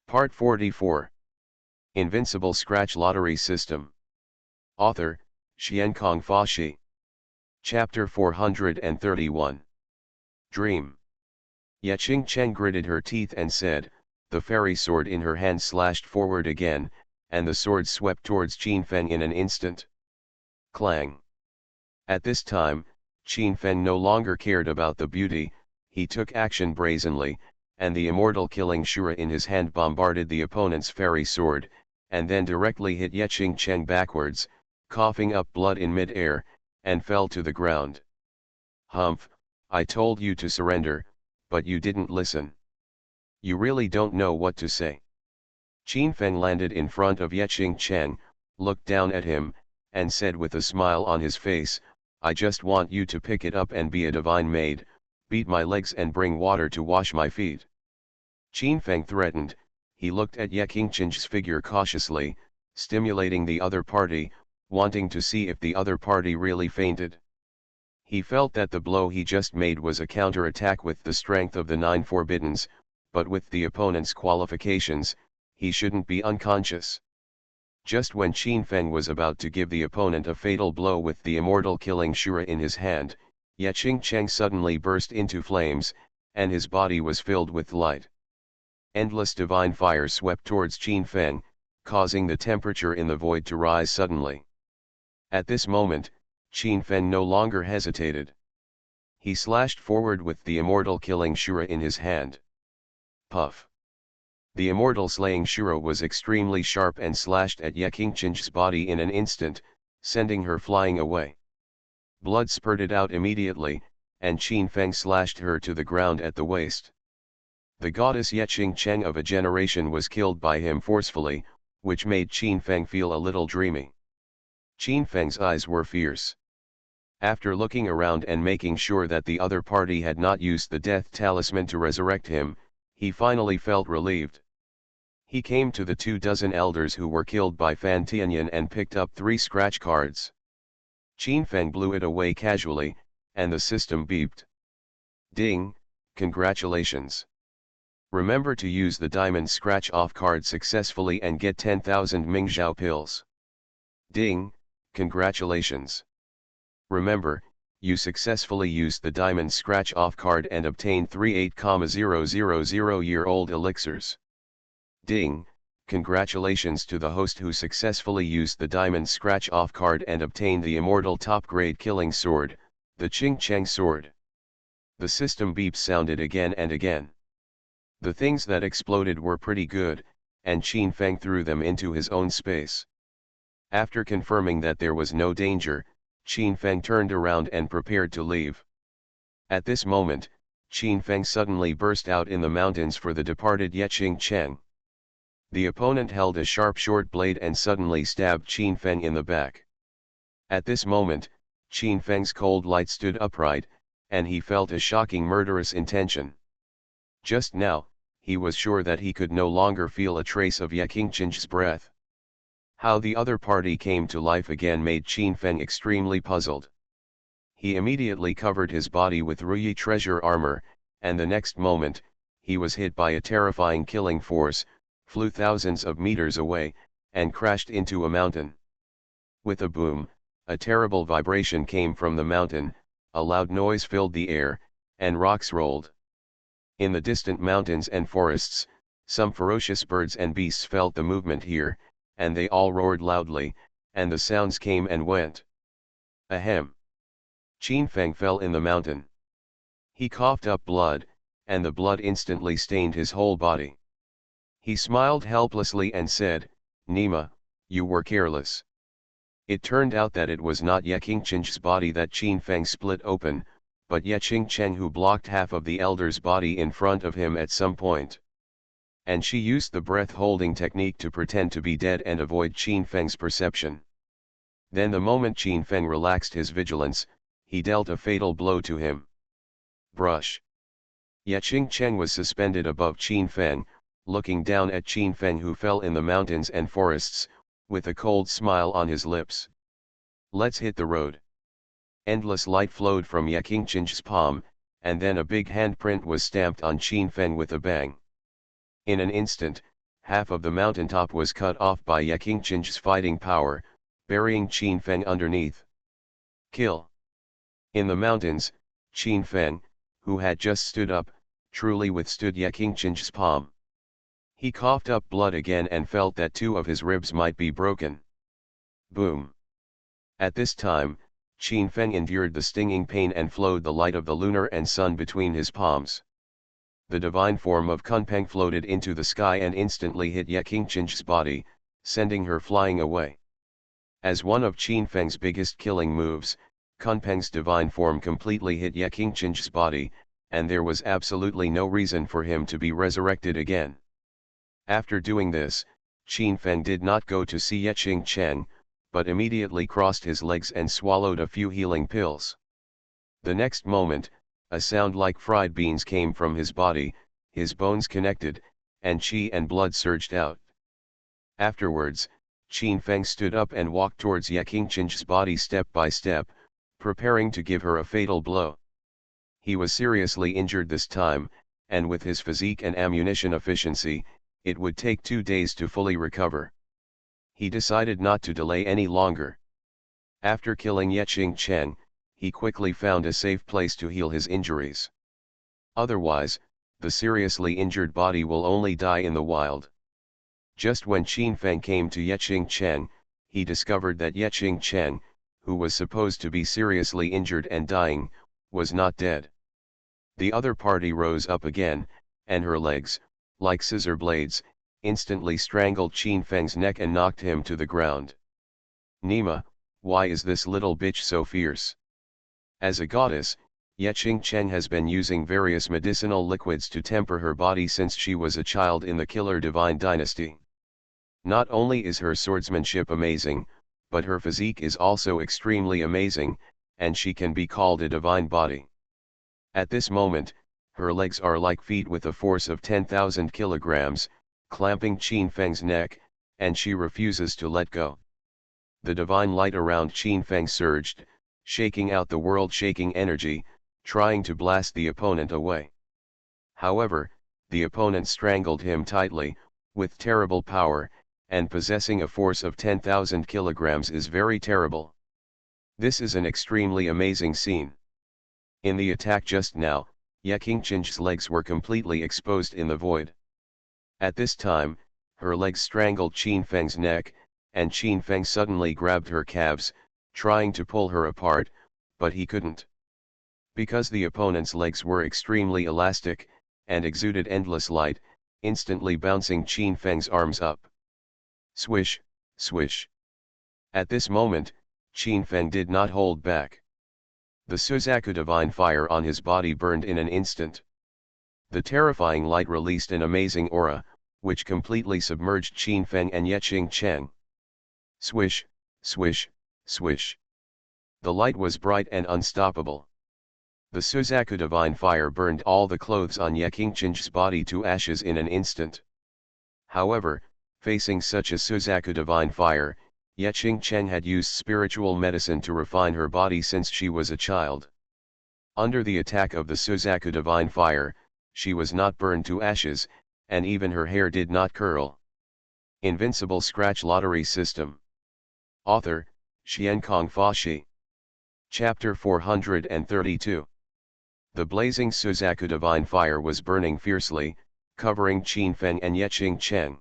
Part 44. Invincible Scratch Lottery System. Author, Xiankong Fashi. Chapter 431. Dream. Yeching Cheng gritted her teeth and said, the fairy sword in her hand slashed forward again, and the sword swept towards Qin Feng in an instant. Clang. At this time, Qin Feng no longer cared about the beauty, he took action brazenly, and the immortal killing Shura in his hand bombarded the opponent's fairy sword, and then directly hit Yeching Cheng backwards, coughing up blood in mid-air, and fell to the ground. Humph, I told you to surrender, but you didn't listen. You really don't know what to say. Qin Feng landed in front of Yeching Cheng, looked down at him, and said with a smile on his face, I just want you to pick it up and be a divine maid, beat my legs and bring water to wash my feet. Qin Feng threatened, he looked at Yeching Cheng's figure cautiously, stimulating the other party, wanting to see if the other party really fainted. He felt that the blow he just made was a counter-attack with the strength of the 9 forbiddens, but with the opponent's qualifications, he shouldn't be unconscious. Just when Qin Feng was about to give the opponent a fatal blow with the immortal killing Shura in his hand, Yeching Cheng suddenly burst into flames, and his body was filled with light. Endless divine fire swept towards Qin Feng, causing the temperature in the void to rise suddenly. At this moment, Qin Feng no longer hesitated. He slashed forward with the immortal killing Shura in his hand. Puff. The immortal slaying Shura was extremely sharp and slashed at Yeching Cheng's body in an instant, sending her flying away. Blood spurted out immediately, and Qin Feng slashed her to the ground at the waist. The goddess Yeching Cheng of a generation was killed by him forcefully, which made Qin Feng feel a little dreamy. Qin Feng's eyes were fierce. After looking around and making sure that the other party had not used the death talisman to resurrect him, he finally felt relieved. He came to the 24 elders who were killed by Fan Tianyan and picked up 3 scratch cards. Qin Feng blew it away casually, and the system beeped. Ding, congratulations. Remember to use the diamond scratch off card successfully and get 10,000 Mingzhao pills. Ding, congratulations. Remember, you successfully used the diamond scratch off card and obtained 38,000-year-old elixirs. Ding, congratulations to the host who successfully used the diamond scratch off card and obtained the immortal top grade killing sword, the Qing Cheng sword. The system beeps sounded again and again. The things that exploded were pretty good, and Qin Feng threw them into his own space. After confirming that there was no danger, Qin Feng turned around and prepared to leave. At this moment, Qin Feng suddenly burst out in the mountains for the departed Yeching Cheng. The opponent held a sharp short blade and suddenly stabbed Qin Feng in the back. At this moment, Qin Feng's cold light stood upright, and he felt a shocking murderous intention. Just now, he was sure that he could no longer feel a trace of Yeching Cheng's breath. How the other party came to life again made Qin Feng extremely puzzled. He immediately covered his body with Ruyi treasure armor, and the next moment, he was hit by a terrifying killing force, flew thousands of meters away, and crashed into a mountain. With a boom, a terrible vibration came from the mountain, a loud noise filled the air, and rocks rolled. In the distant mountains and forests, some ferocious birds and beasts felt the movement here, and they all roared loudly, and the sounds came and went. Ahem! Qin Feng fell in the mountain. He coughed up blood, and the blood instantly stained his whole body. He smiled helplessly and said, Nima, you were careless. It turned out that it was not Yeching Cheng's body that Qin Feng split open, but Yeching Cheng who blocked half of the elder's body in front of him at some point. And she used the breath-holding technique to pretend to be dead and avoid Qin Feng's perception. Then the moment Qin Feng relaxed his vigilance, he dealt a fatal blow to him. Brush. Yeching Cheng was suspended above Qin Feng, looking down at Qin Feng who fell in the mountains and forests, with a cold smile on his lips. Let's hit the road. Endless light flowed from Yeching Cheng's palm, and then a big handprint was stamped on Qin Feng with a bang. In an instant, half of the mountaintop was cut off by Yeqingqing's fighting power, burying Qin Feng underneath. Kill. In the mountains, Qin Feng, who had just stood up, truly withstood Yeqingqing's palm. He coughed up blood again and felt that 2 of his ribs might be broken. Boom. At this time, Qin Feng endured the stinging pain and flowed the light of the lunar and sun between his palms. The divine form of Kunpeng floated into the sky and instantly hit Yeqingqing's body, sending her flying away. As one of Qin Feng's biggest killing moves, Kunpeng's divine form completely hit Yeqingqing's body, and there was absolutely no reason for him to be resurrected again. After doing this, Qin Feng did not go to see Yeqingqing, but immediately crossed his legs and swallowed a few healing pills. The next moment, a sound like fried beans came from his body, his bones connected, and qi and blood surged out. Afterwards, Qin Feng stood up and walked towards Yeqingqing's body step by step, preparing to give her a fatal blow. He was seriously injured this time, and with his physique and ammunition efficiency, it would take 2 days to fully recover. He decided not to delay any longer. After killing Yeqingqing, he quickly found a safe place to heal his injuries. Otherwise, the seriously injured body will only die in the wild. Just when Qin Feng came to Yeqingqing, he discovered that Yeqingqing, who was supposed to be seriously injured and dying, was not dead. The other party rose up again, and her legs, like scissor blades, instantly strangled Qin Feng's neck and knocked him to the ground. Nima, why is this little bitch so fierce? As a goddess, Yeqingqing has been using various medicinal liquids to temper her body since she was a child in the Killer Divine Dynasty. Not only is her swordsmanship amazing, but her physique is also extremely amazing, and she can be called a divine body. At this moment, her legs are like feet with a force of 10,000 kilograms, clamping Qin Feng's neck, and she refuses to let go. The divine light around Qin Feng surged, shaking out the world-shaking energy, trying to blast the opponent away. However, the opponent strangled him tightly, with terrible power, and possessing a force of 10,000 kilograms is very terrible. This is an extremely amazing scene. In the attack just now, Yeqingqing's legs were completely exposed in the void. At this time, her legs strangled Qin Feng's neck, and Qin Feng suddenly grabbed her calves, trying to pull her apart, but he couldn't. Because the opponent's legs were extremely elastic, and exuded endless light, instantly bouncing Qin Feng's arms up. Swish, swish. At this moment, Qin Feng did not hold back. The Suzaku divine fire on his body burned in an instant. The terrifying light released an amazing aura, which completely submerged Qin Feng and Yeqingqing. Swish, swish, swish. The light was bright and unstoppable. The Suzaku divine fire burned all the clothes on Yeqingqing's body to ashes in an instant. However, facing such a Suzaku divine fire, Yeqingqing had used spiritual medicine to refine her body since she was a child. Under the attack of the Suzaku divine fire, she was not burned to ashes, and even her hair did not curl. Invincible Scratch Lottery System. Author, Xiankong Fashi. Chapter 432. The blazing Suzaku divine fire was burning fiercely, covering Qin Feng and Yeqingqing.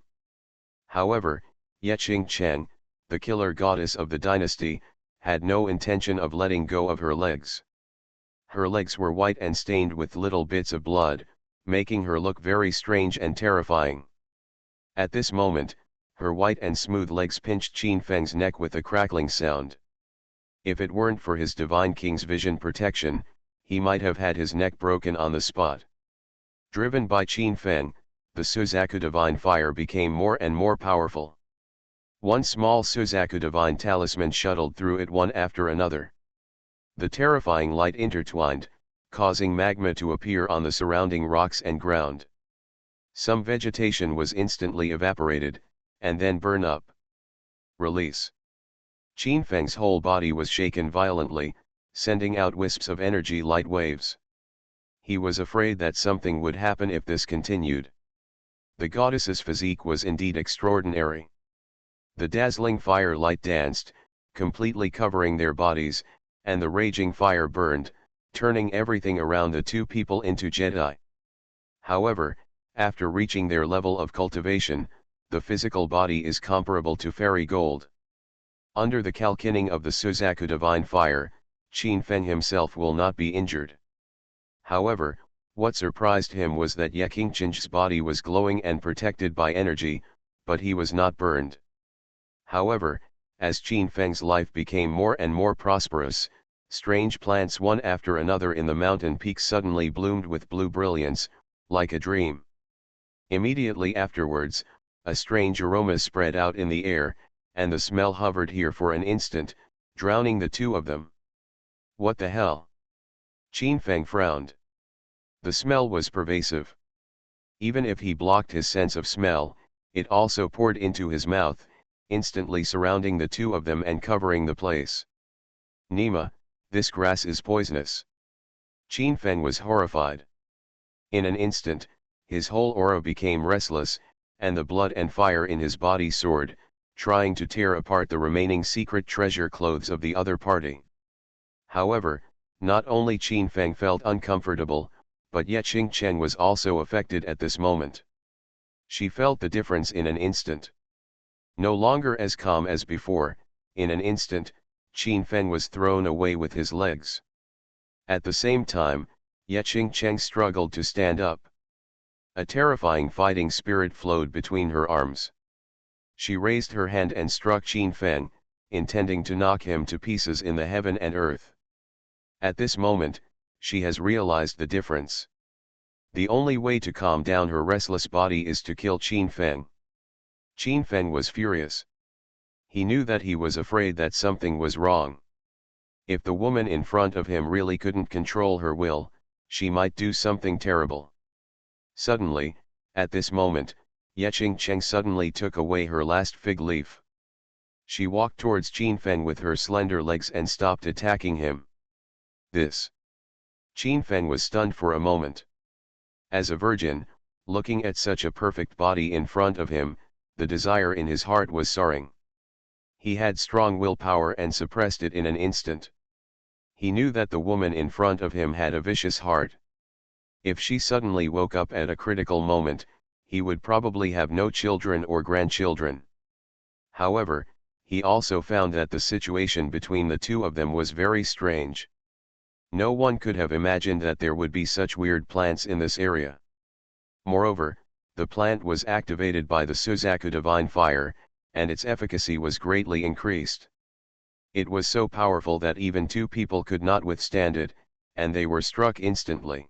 However, Yeqingqing, the killer goddess of the dynasty, had no intention of letting go of her legs. Her legs were white and stained with little bits of blood, making her look very strange and terrifying. At this moment, her white and smooth legs pinched Qin Feng's neck with a crackling sound. If it weren't for his divine king's vision protection, he might have had his neck broken on the spot. Driven by Qin Feng, the Suzaku divine fire became more and more powerful. One small Suzaku divine talisman shuttled through it one after another. The terrifying light intertwined, causing magma to appear on the surrounding rocks and ground. Some vegetation was instantly evaporated, and then burn up. Release. Qin Feng's whole body was shaken violently, sending out wisps of energy light waves. He was afraid that something would happen if this continued. The goddess's physique was indeed extraordinary. The dazzling firelight danced, completely covering their bodies, and the raging fire burned, turning everything around the two people into Jedi. However, after reaching their level of cultivation, the physical body is comparable to fairy gold. Under the calcining of the Suzaku divine fire, Qin Feng himself will not be injured. However, what surprised him was that Ye Qingqing's body was glowing and protected by energy, but he was not burned. However, as Qin Feng's life became more and more prosperous, strange plants one after another in the mountain peaks suddenly bloomed with blue brilliance, like a dream. Immediately afterwards, a strange aroma spread out in the air, and the smell hovered here for an instant, drowning the two of them. What the hell? Qin Feng frowned. The smell was pervasive. Even if he blocked his sense of smell, it also poured into his mouth, instantly surrounding the two of them and covering the place. Nima, this grass is poisonous. Qin Feng was horrified. In an instant, his whole aura became restless, and the blood and fire in his body soared, trying to tear apart the remaining secret treasure clothes of the other party. However, not only Qin Feng felt uncomfortable, but Ye Qingcheng was also affected at this moment. She felt the difference in an instant. No longer as calm as before, in an instant, Qin Feng was thrown away with his legs. At the same time, Ye Qingcheng struggled to stand up. A terrifying fighting spirit flowed between her arms. She raised her hand and struck Qin Feng, intending to knock him to pieces in the heaven and earth. At this moment, she has realized the difference. The only way to calm down her restless body is to kill Qin Feng. Qin Feng was furious. He knew that he was afraid that something was wrong. If the woman in front of him really couldn't control her will, she might do something terrible. Suddenly, at this moment, Ye Qingcheng suddenly took away her last fig leaf. She walked towards Qin Feng with her slender legs and stopped attacking him. This. Qin Feng was stunned for a moment. As a virgin, looking at such a perfect body in front of him, the desire in his heart was soaring. He had strong willpower and suppressed it in an instant. He knew that the woman in front of him had a vicious heart. If she suddenly woke up at a critical moment, he would probably have no children or grandchildren. However, he also found that the situation between the two of them was very strange. No one could have imagined that there would be such weird plants in this area. Moreover, the plant was activated by the Suzaku divine fire, and its efficacy was greatly increased. It was so powerful that even two people could not withstand it, and they were struck instantly.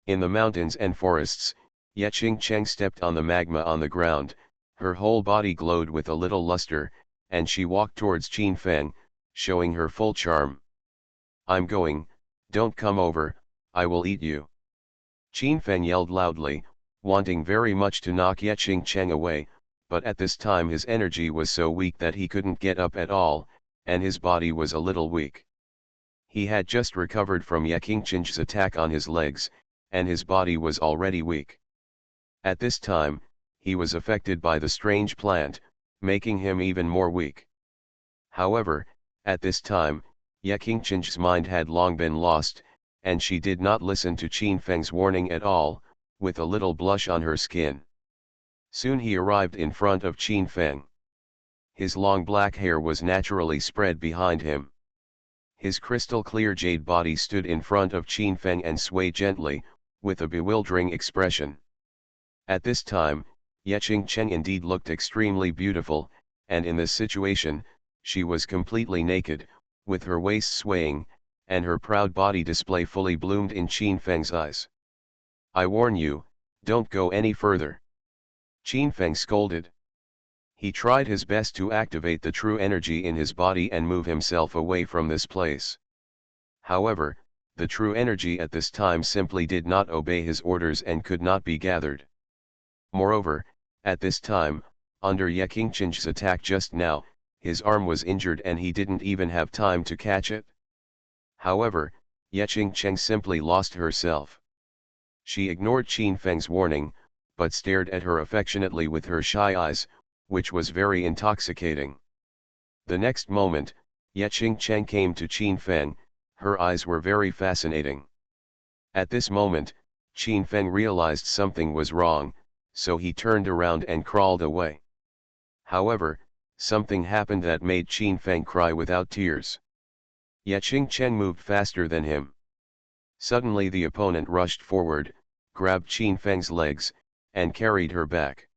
In the mountains and forests, Ye Qingcheng stepped on the magma on the ground, her whole body glowed with a little luster, and she walked towards Qin Feng, showing her full charm. I'm going, don't come over, I will eat you. Qin Feng yelled loudly, wanting very much to knock Ye Qingcheng away, but at this time his energy was so weak that he couldn't get up at all, and his body was a little weak. He had just recovered from Ye Qingcheng's attack on his legs, and his body was already weak. At this time, he was affected by the strange plant, making him even more weak. However, at this time, Ye Qingcheng's mind had long been lost, and she did not listen to Qin Feng's warning at all, with a little blush on her skin. Soon he arrived in front of Qin Feng. His long black hair was naturally spread behind him. His crystal-clear jade body stood in front of Qin Feng and swayed gently, with a bewildering expression. At this time, Ye Qingcheng indeed looked extremely beautiful, and in this situation, she was completely naked, with her waist swaying, and her proud body display fully bloomed in Qin Feng's eyes. I warn you, don't go any further. Qin Feng scolded. He tried his best to activate the true energy in his body and move himself away from this place. However, the true energy at this time simply did not obey his orders and could not be gathered. Moreover, at this time, under Ye Qingcheng's attack just now, his arm was injured and he didn't even have time to catch it. However, Ye Qingcheng simply lost herself. She ignored Qin Feng's warning, but stared at her affectionately with her shy eyes, which was very intoxicating. The next moment, Yeching Cheng came to Qin Feng. Her eyes were very fascinating. At this moment, Qin Feng realized something was wrong, so he turned around and crawled away. However, something happened that made Qin Feng cry without tears. Yeching Cheng moved faster than him. Suddenly the opponent rushed forward, grabbed Qin Feng's legs, and carried her back.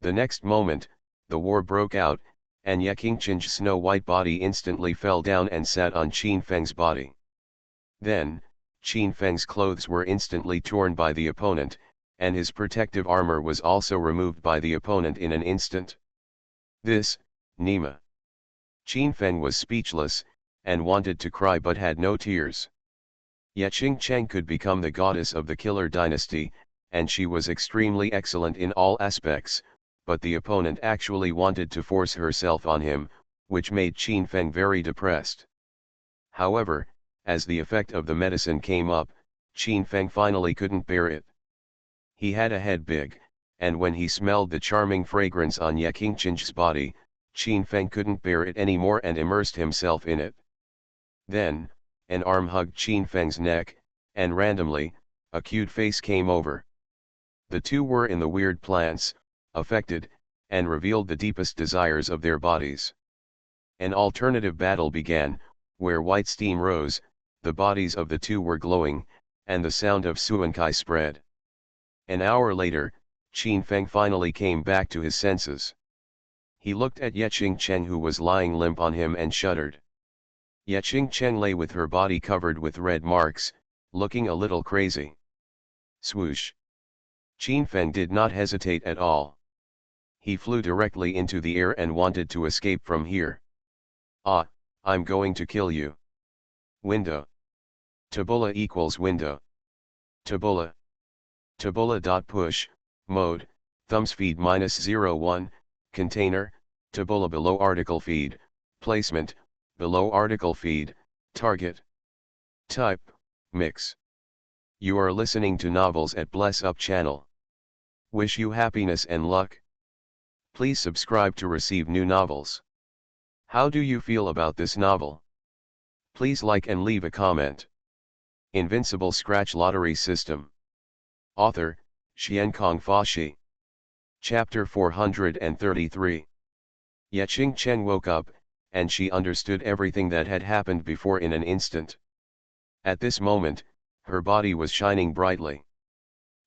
The next moment, the war broke out, and Yeching Chen's snow-white body instantly fell down and sat on Qin Feng's body. Then, Qin Feng's clothes were instantly torn by the opponent, and his protective armor was also removed by the opponent in an instant. This, Nima. Qin Feng was speechless, and wanted to cry but had no tears. Yeching Cheng could become the goddess of the killer dynasty, and she was extremely excellent in all aspects, but the opponent actually wanted to force herself on him, which made Qin Feng very depressed. However, as the effect of the medicine came up, Qin Feng finally couldn't bear it. He had a head big, and when he smelled the charming fragrance on Yeching Chen's body, Qin Feng couldn't bear it anymore and immersed himself in it. Then, an arm hugged Qin Feng's neck, and randomly, a cute face came over. The two were in the weird plants, affected, and revealed the deepest desires of their bodies. An alternative battle began, where white steam rose, the bodies of the two were glowing, and the sound of Suankai spread. An hour later, Qin Feng finally came back to his senses. He looked at Yeching Cheng who was lying limp on him and shuddered. Yeching Cheng lay with her body covered with red marks, looking a little crazy. Swoosh! Qin Feng did not hesitate at all. He flew directly into the air and wanted to escape from here. Ah, I'm going to kill you. Window. Tabula equals window. Tabula. Tabula.push, mode, thumbs feed -01, container, tabula below article feed, placement, below article feed, target. Type, mix. You are listening to novels at Bless Up channel. Wish you happiness and luck. Please subscribe to receive new novels. How do you feel about this novel? Please like and leave a comment. Invincible Scratch Lottery System. Author, Xiankong Fashi. Chapter 433. Yeching Cheng woke up, and she understood everything that had happened before in an instant. At this moment, her body was shining brightly.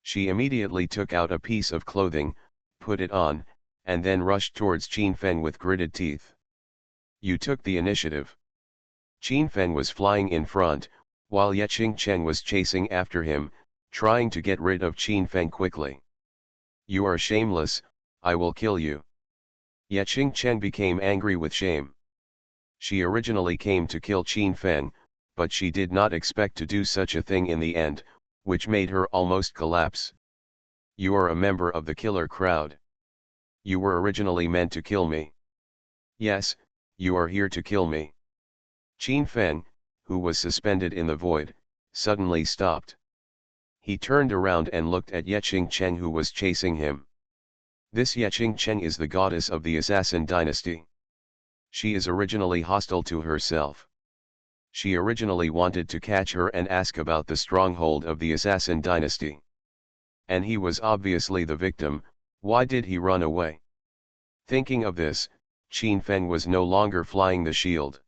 She immediately took out a piece of clothing, put it on, and then rushed towards Qin Feng with gritted teeth. You took the initiative. Qin Feng was flying in front, while Yeching Cheng was chasing after him, trying to get rid of Qin Feng quickly. You are shameless, I will kill you. Yeching Cheng became angry with shame. She originally came to kill Qin Feng, but she did not expect to do such a thing in the end, which made her almost collapse. You are a member of the killer crowd. You were originally meant to kill me. Yes, you are here to kill me. Qin Feng, who was suspended in the void, suddenly stopped. He turned around and looked at Yeching Cheng who was chasing him. This Yeching Cheng is the goddess of the assassin dynasty. She is originally hostile to herself. She originally wanted to catch her and ask about the stronghold of the assassin dynasty. And he was obviously the victim. Why did he run away? Thinking of this, Qin Feng was no longer flying the shield.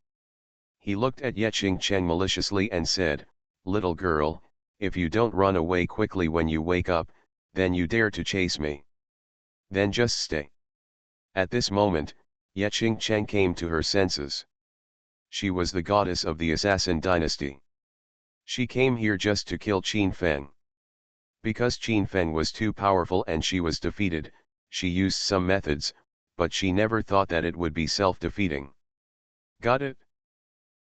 He looked at Yeching Cheng maliciously and said, "Little girl, if you don't run away quickly when you wake up, then you dare to chase me. Then just stay." At this moment, Yeching Cheng came to her senses. She was the goddess of the assassin dynasty. She came here just to kill Qin Feng. Because Qin Feng was too powerful and she was defeated, she used some methods, but she never thought that it would be self-defeating. Got it?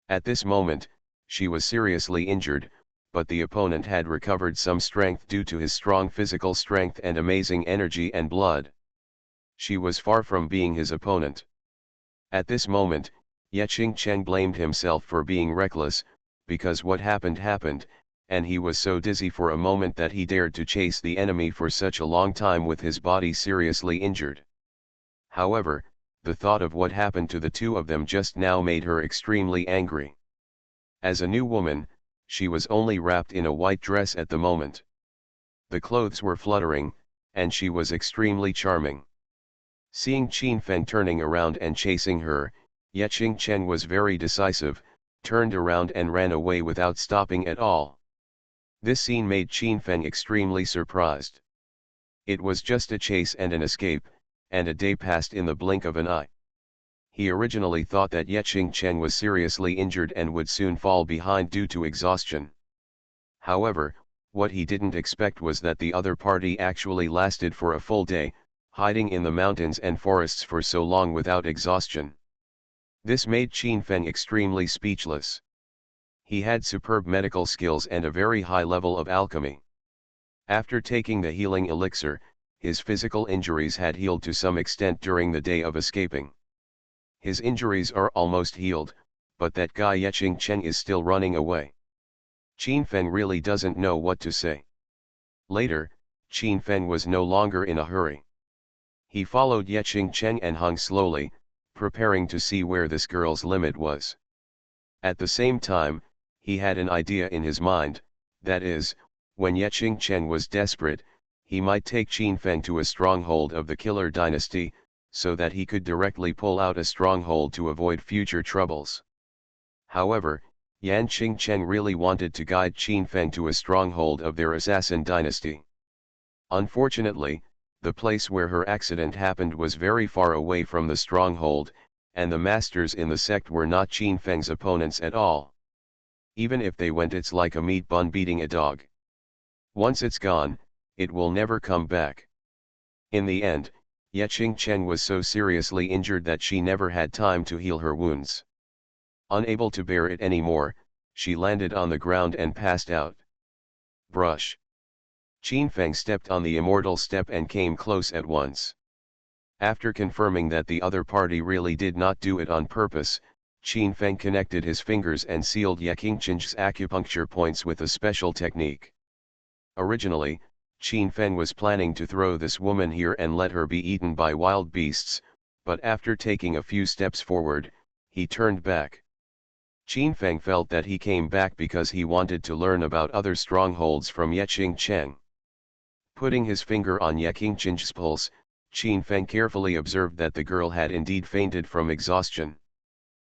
At this moment, she was seriously injured, but the opponent had recovered some strength due to his strong physical strength and amazing energy and blood. She was far from being his opponent. At this moment, Yeching Cheng blamed himself for being reckless, because what happened happened, and he was so dizzy for a moment that he dared to chase the enemy for such a long time with his body seriously injured. However, the thought of what happened to the two of them just now made her extremely angry. As a new woman, she was only wrapped in a white dress at the moment. The clothes were fluttering, and she was extremely charming. Seeing Qin Feng turning around and chasing her, Ye Chen was very decisive, turned around and ran away without stopping at all. This scene made Qin Feng extremely surprised. It was just a chase and an escape, and a day passed in the blink of an eye. He originally thought that Ye Chen was seriously injured and would soon fall behind due to exhaustion. However, what he didn't expect was that the other party actually lasted for a full day, hiding in the mountains and forests for so long without exhaustion. This made Qin Feng extremely speechless. He had superb medical skills and a very high level of alchemy. After taking the healing elixir, his physical injuries had healed to some extent during the day of escaping. His injuries are almost healed, but that guy Ye Chen is still running away. Qin Feng really doesn't know what to say. Later, Qin Feng was no longer in a hurry. He followed Ye Chen and hung slowly, preparing to see where this girl's limit was. At the same time, he had an idea in his mind, that is, when Ye Chen was desperate, he might take Qin Feng to a stronghold of the Killer Dynasty, so that he could directly pull out a stronghold to avoid future troubles. However, Yan Qingchen really wanted to guide Qin Feng to a stronghold of their assassin dynasty. Unfortunately, the place where her accident happened was very far away from the stronghold, and the masters in the sect were not Qin Feng's opponents at all. Even if they went, it's like a meat bun beating a dog. Once it's gone, it will never come back. In the end, Ye Qingchen was so seriously injured that she never had time to heal her wounds. Unable to bear it anymore, she landed on the ground and passed out. Brush. Qin Feng stepped on the immortal step and came close at once. After confirming that the other party really did not do it on purpose, Qin Feng connected his fingers and sealed Ye Qingchen's acupuncture points with a special technique. Originally, Qin Feng was planning to throw this woman here and let her be eaten by wild beasts, but after taking a few steps forward, he turned back. Qin Feng felt that he came back because he wanted to learn about other strongholds from Ye Qingchen. Putting his finger on Ye Qingchen's pulse, Qin Feng carefully observed that the girl had indeed fainted from exhaustion.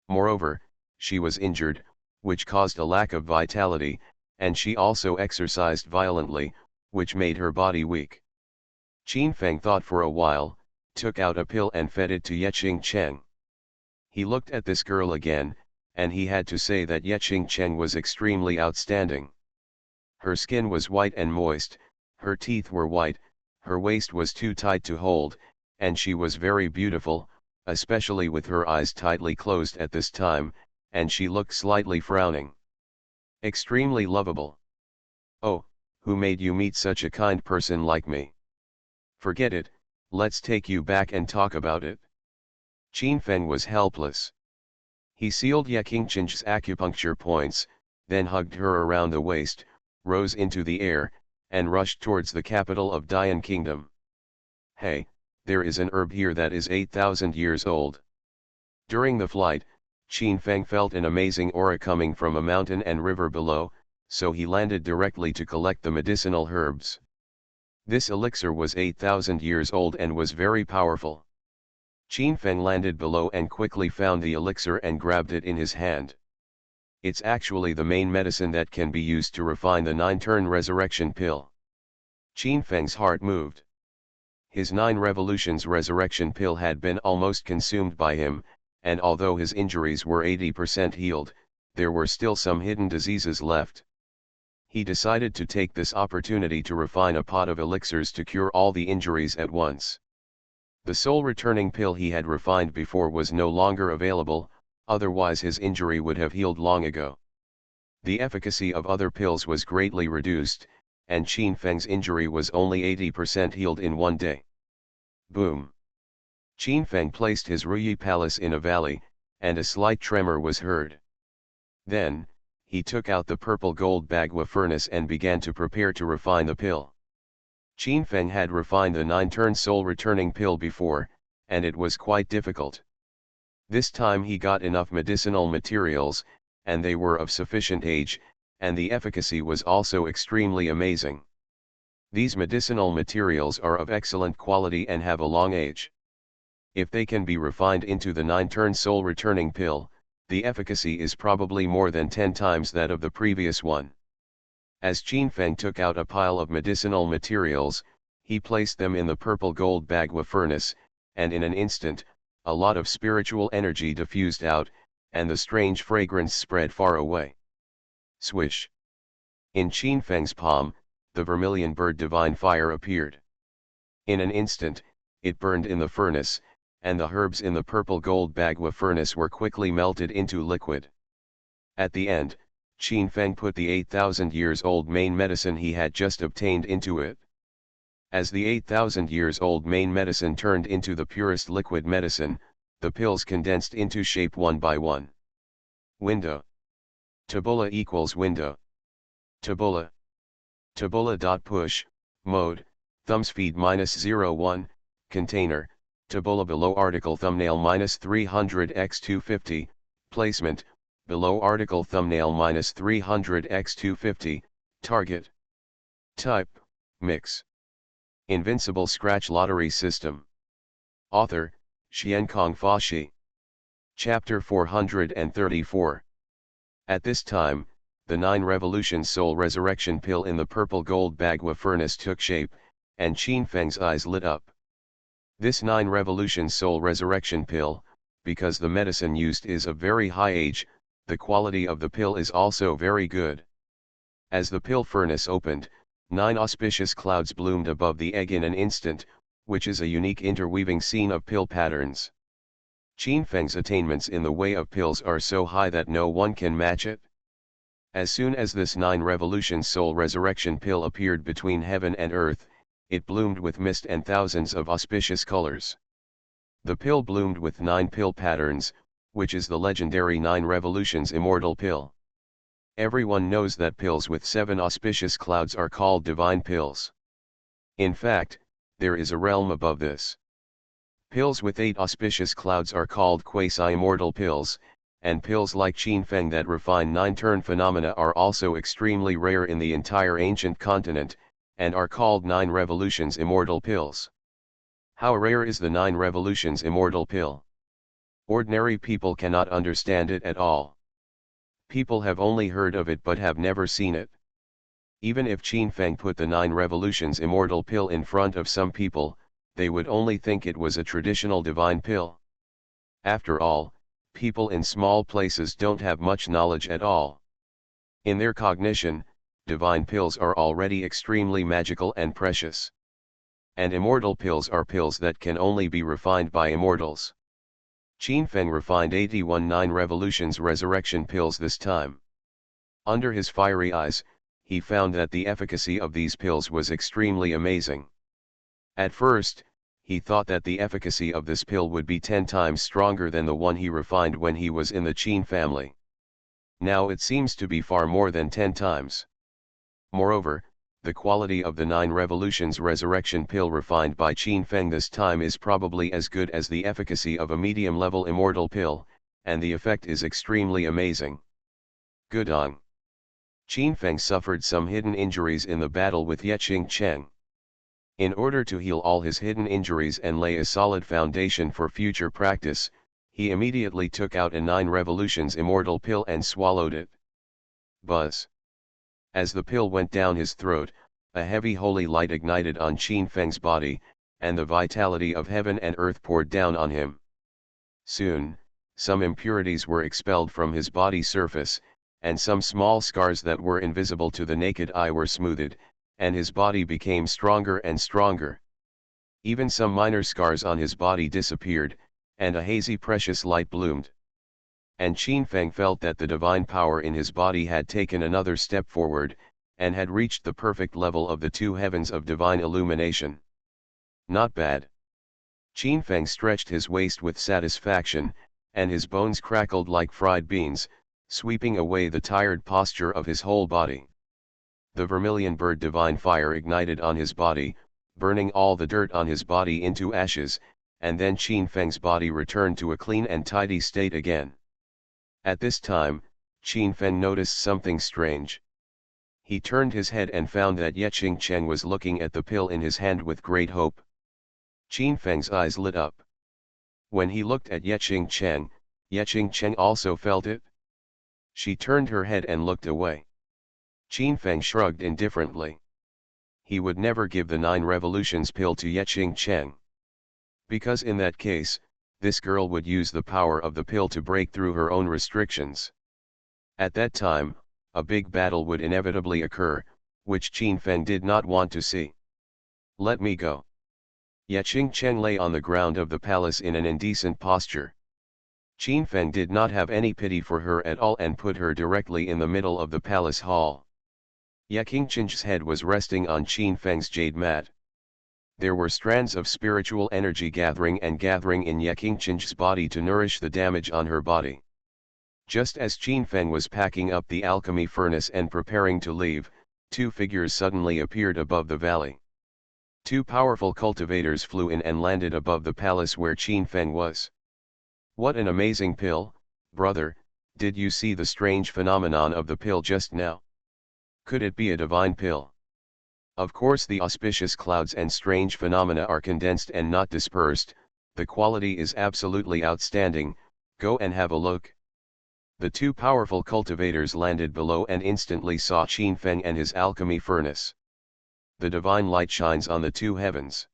Moreover, she was injured, which caused a lack of vitality, and she also exercised violently, which made her body weak. Qin Feng thought for a while, took out a pill and fed it to Ye Qingchen. He looked at this girl again, and he had to say that Ye Qingchen was extremely outstanding. Her skin was white and moist, her teeth were white, her waist was too tight to hold, and she was very beautiful, especially with her eyes tightly closed at this time, and she looked slightly frowning. Extremely lovable. Oh, who made you meet such a kind person like me? Forget it, let's take you back and talk about it. Qin Feng was helpless. He sealed Ye Qingchen's acupuncture points, then hugged her around the waist, rose into the air, and rushed towards the capital of Dian Kingdom. Hey, there is an herb here that is 8,000 years old. During the flight, Qin Feng felt an amazing aura coming from a mountain and river below, so he landed directly to collect the medicinal herbs. This elixir was 8,000 years old and was very powerful. Qin Feng landed below and quickly found the elixir and grabbed it in his hand. It's actually the main medicine that can be used to refine the 9-turn resurrection pill. Qin Feng's heart moved. His 9 revolutions resurrection pill had been almost consumed by him, and although his injuries were 80% healed, there were still some hidden diseases left. He decided to take this opportunity to refine a pot of elixirs to cure all the injuries at once. The soul returning pill he had refined before was no longer available, otherwise his injury would have healed long ago. The efficacy of other pills was greatly reduced, and Qin Feng's injury was only 80% healed in one day. Boom! Qin Feng placed his Ruyi palace in a valley, and a slight tremor was heard. Then, he took out the purple gold bagua furnace and began to prepare to refine the pill. Qin Feng had refined the 9-turn soul returning pill before, and it was quite difficult. This time he got enough medicinal materials, and they were of sufficient age, and the efficacy was also extremely amazing. These medicinal materials are of excellent quality and have a long age. If they can be refined into the 9-turn soul returning pill, the efficacy is probably more than 10 times that of the previous one. As Qin Feng took out a pile of medicinal materials, he placed them in the purple gold bagua furnace, and in an instant, a lot of spiritual energy diffused out, and the strange fragrance spread far away. Swish! In Qin Feng's palm, the vermilion bird divine fire appeared. In an instant, it burned in the furnace, and the herbs in the purple gold bagua furnace were quickly melted into liquid. At the end, Qin Feng put the 8,000 years old main medicine he had just obtained into it. As the 8,000 years old main medicine turned into the purest liquid medicine, the pills condensed into shape one by one. Window. Tabula equals window. Tabula. Tabula.push, mode, thumbs feed -01, container, tabula below article thumbnail -300x250, placement, below article thumbnail -300x250, target. Type, mix. Invincible Scratch Lottery System. Author, Xiankong Fashi. Chapter 434. At this time, the 9 Revolution Soul Resurrection Pill in the purple gold bagua furnace took shape, and Qin Feng's eyes lit up. This 9 Revolution Soul Resurrection Pill, because the medicine used is of very high age, the quality of the pill is also very good. As the pill furnace opened, 9 auspicious clouds bloomed above the egg in an instant, which is a unique interweaving scene of pill patterns. Qin Feng's attainments in the way of pills are so high that no one can match it. As soon as this 9 Revolution Soul Resurrection Pill appeared between heaven and earth, it bloomed with mist and thousands of auspicious colors. The pill bloomed with 9 pill patterns, which is the legendary 9 Revolutions Immortal Pill. Everyone knows that pills with 7 auspicious clouds are called divine pills. In fact, there is a realm above this. Pills with 8 auspicious clouds are called quasi-immortal pills, and pills like Qin Feng that refine 9-turn phenomena are also extremely rare in the entire ancient continent, and are called 9 Revolutions Immortal Pills. How rare is the 9 Revolutions Immortal Pill? Ordinary people cannot understand it at all. People have only heard of it but have never seen it. Even if Qin Feng put the 9 Revolutions Immortal Pill in front of some people, they would only think it was a traditional divine pill. After all, people in small places don't have much knowledge at all. In their cognition, divine pills are already extremely magical and precious. And immortal pills are pills that can only be refined by immortals. Qin Feng refined 81 9 Revolutions Resurrection Pills this time. Under his fiery eyes, he found that the efficacy of these pills was extremely amazing. At first, he thought that the efficacy of this pill would be 10 times stronger than the one he refined when he was in the Qin family. Now it seems to be far more than 10 times. Moreover, the quality of the 9 Revolutions Resurrection Pill refined by Qin Feng this time is probably as good as the efficacy of a medium-level immortal pill, and the effect is extremely amazing. Gudong. Qin Feng suffered some hidden injuries in the battle with Yeqing Cheng. In order to heal all his hidden injuries and lay a solid foundation for future practice, he immediately took out a 9 Revolutions Immortal Pill and swallowed it. Buzz. As the pill went down his throat, a heavy holy light ignited on Qin Feng's body, and the vitality of heaven and earth poured down on him. Soon, some impurities were expelled from his body surface, and some small scars that were invisible to the naked eye were smoothed, and his body became stronger and stronger. Even some minor scars on his body disappeared, and a hazy precious light bloomed. And Qin Feng felt that the divine power in his body had taken another step forward, and had reached the perfect level of the 2 heavens of divine illumination. Not bad. Qin Feng stretched his waist with satisfaction, and his bones crackled like fried beans, sweeping away the tired posture of his whole body. The vermilion bird divine fire ignited on his body, burning all the dirt on his body into ashes, and then Qin Feng's body returned to a clean and tidy state again. At this time, Qin Feng noticed something strange. He turned his head and found that Ye Cheng was looking at the pill in his hand with great hope. Qin Feng's eyes lit up. When he looked at Ye Cheng also felt it. She turned her head and looked away. Qin Feng shrugged indifferently. He would never give the 9 revolutions pill to Ye Cheng. Because in that case, this girl would use the power of the pill to break through her own restrictions. At that time, a big battle would inevitably occur, which Qin Feng did not want to see. Let me go. Ye Cheng lay on the ground of the palace in an indecent posture. Qin Feng did not have any pity for her at all and put her directly in the middle of the palace hall. Ye Cheng's head was resting on Qin Feng's jade mat. There were strands of spiritual energy gathering in Ye Cheng's body to nourish the damage on her body. Just as Qin Feng was packing up the alchemy furnace and preparing to leave, 2 figures suddenly appeared above the valley. 2 powerful cultivators flew in and landed above the palace where Qin Feng was. What an amazing pill, brother, did you see the strange phenomenon of the pill just now? Could it be a divine pill? Of course the auspicious clouds and strange phenomena are condensed and not dispersed, the quality is absolutely outstanding, go and have a look. The 2 powerful cultivators landed below and instantly saw Qin Feng and his alchemy furnace. The divine light shines on the 2 heavens.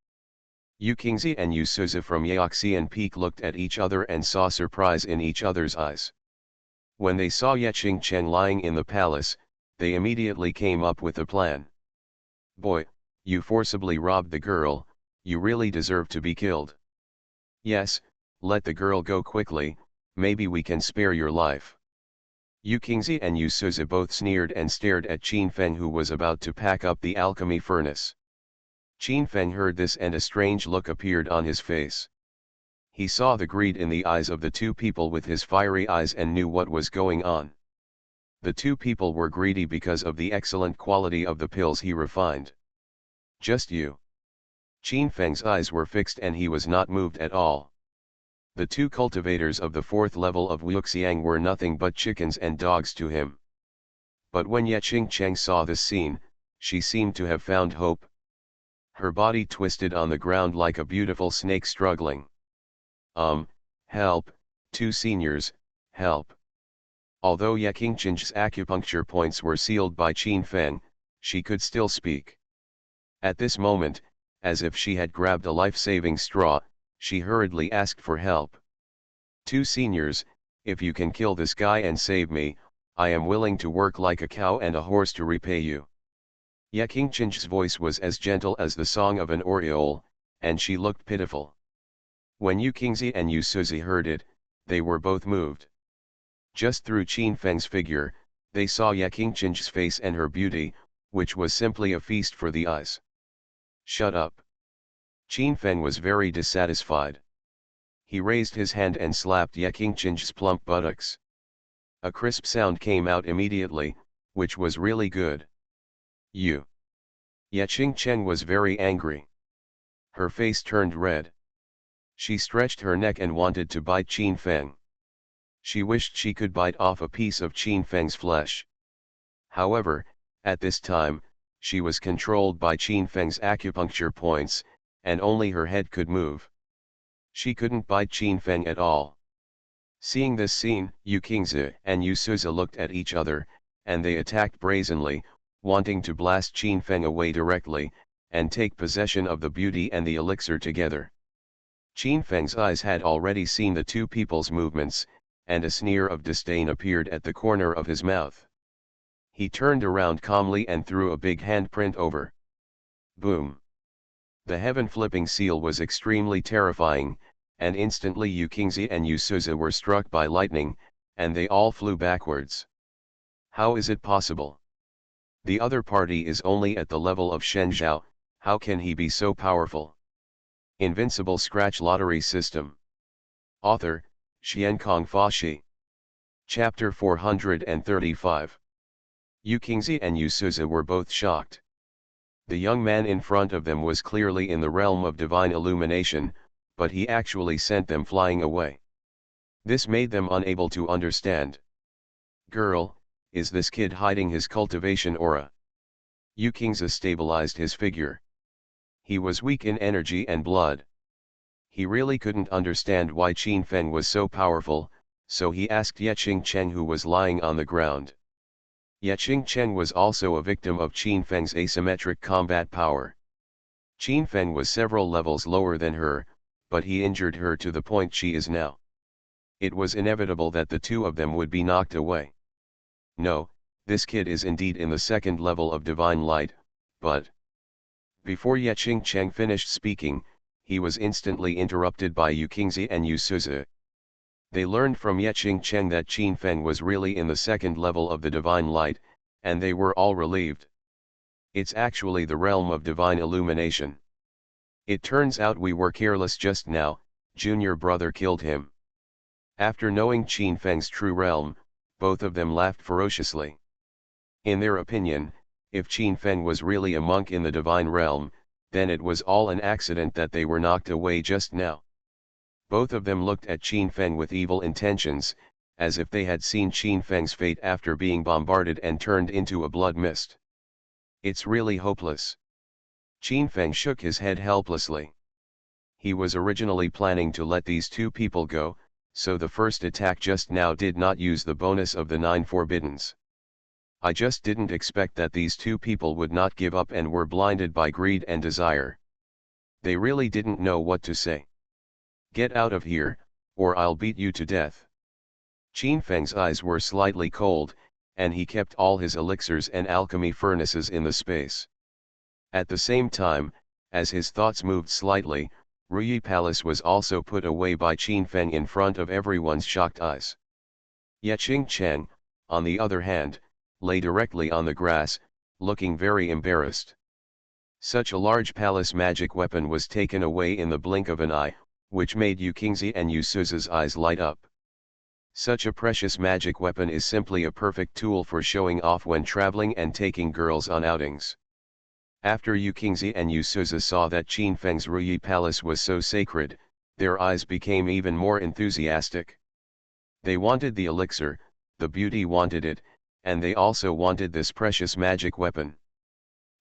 Yu Qingzi and Yu Suzi from Yaoxian Peak looked at each other and saw surprise in each other's eyes. When they saw Ye Cheng lying in the palace, they immediately came up with a plan. Boy, you forcibly robbed the girl, you really deserve to be killed. Yes, let the girl go quickly, maybe we can spare your life. Yu Qingzi and Yu Suzi both sneered and stared at Qin Feng, who was about to pack up the alchemy furnace. Qin Feng heard this and a strange look appeared on his face. He saw the greed in the eyes of the 2 people with his fiery eyes and knew what was going on. The 2 people were greedy because of the excellent quality of the pills he refined. Just you. Qin Feng's eyes were fixed and he was not moved at all. The 2 cultivators of the 4th level of Wuxiang were nothing but chickens and dogs to him. But when Ye Cheng saw this scene, she seemed to have found hope. Her body twisted on the ground like a beautiful snake struggling. Help, 2 seniors, help. Although Ye Cheng's acupuncture points were sealed by Qin Feng, she could still speak. At this moment, as if she had grabbed a life-saving straw, she hurriedly asked for help. 2 seniors, if you can kill this guy and save me, I am willing to work like a cow and a horse to repay you. Ye Cheng's voice was as gentle as the song of an oriole, and she looked pitiful. When Yu Qingzi and Yu Suzi heard it, they were both moved. Just through Qin Feng's figure, they saw Ye Cheng's face and her beauty, which was simply a feast for the eyes. Shut up. Qin Feng was very dissatisfied. He raised his hand and slapped Ye Cheng's plump buttocks. A crisp sound came out immediately, which was really good. You. Ye Cheng was very angry. Her face turned red. She stretched her neck and wanted to bite Qin Feng. She wished she could bite off a piece of Qin Feng's flesh. However, at this time, she was controlled by Qin Feng's acupuncture points, and only her head could move. She couldn't bite Qin Feng at all. Seeing this scene, Yu Qingzi and Yu Suzi looked at each other, and they attacked brazenly, wanting to blast Qin Feng away directly, and take possession of the beauty and the elixir together. Qin Feng's eyes had already seen the 2 people's movements, and a sneer of disdain appeared at the corner of his mouth. He turned around calmly and threw a big handprint over. Boom! The heaven-flipping seal was extremely terrifying, and instantly Yu Qingzi and Yu Suzi were struck by lightning, and they all flew backwards. How is it possible? The other party is only at the level of Shen Zhao, how can he be so powerful? Invincible Scratch Lottery System. Author, Xiankong Fa Shi. Chapter 435. Yukingzi and Yusuza were both shocked. The young man in front of them was clearly in the realm of divine illumination, but he actually sent them flying away. This made them unable to understand. Girl, is this kid hiding his cultivation aura? Yukingzi stabilized his figure. He was weak in energy and blood. He really couldn't understand why Qin Feng was so powerful, so he asked Ye Cheng, who was lying on the ground. Ye Cheng was also a victim of Qin Feng's asymmetric combat power. Qin Feng was several levels lower than her, but he injured her to the point she is now. It was inevitable that the two of them would be knocked away. No, this kid is indeed in the second level of divine light, but... Before Ye Cheng finished speaking, he was instantly interrupted by Yukingzi and Yusuza. They learned from Ye Cheng that Qin Feng was really in the second level of the divine light, and they were all relieved. It's actually the realm of divine illumination. It turns out we were careless just now, junior brother killed him. After knowing Qin Feng's true realm, both of them laughed ferociously. In their opinion, if Qin Feng was really a monk in the divine realm, then it was all an accident that they were knocked away just now. Both of them looked at Qin Feng with evil intentions, as if they had seen Qin Feng's fate after being bombarded and turned into a blood mist. It's really hopeless. Qin Feng shook his head helplessly. He was originally planning to let these two people go, so the first attack just now did not use the bonus of the 9 forbiddens. I just didn't expect that these two people would not give up and were blinded by greed and desire. They really didn't know what to say. Get out of here, or I'll beat you to death. Qin Feng's eyes were slightly cold, and he kept all his elixirs and alchemy furnaces in the space. At the same time, as his thoughts moved slightly, Ruyi Palace was also put away by Qin Feng in front of everyone's shocked eyes. Ye Cheng, on the other hand, lay directly on the grass, looking very embarrassed. Such a large palace magic weapon was taken away in the blink of an eye, which made Yukingzi and Yusuza's eyes light up. Such a precious magic weapon is simply a perfect tool for showing off when traveling and taking girls on outings. After Yukingzi and Yusuza saw that Qin Feng's Ruyi Palace was so sacred, their eyes became even more enthusiastic. They wanted the elixir, the beauty wanted it, and they also wanted this precious magic weapon.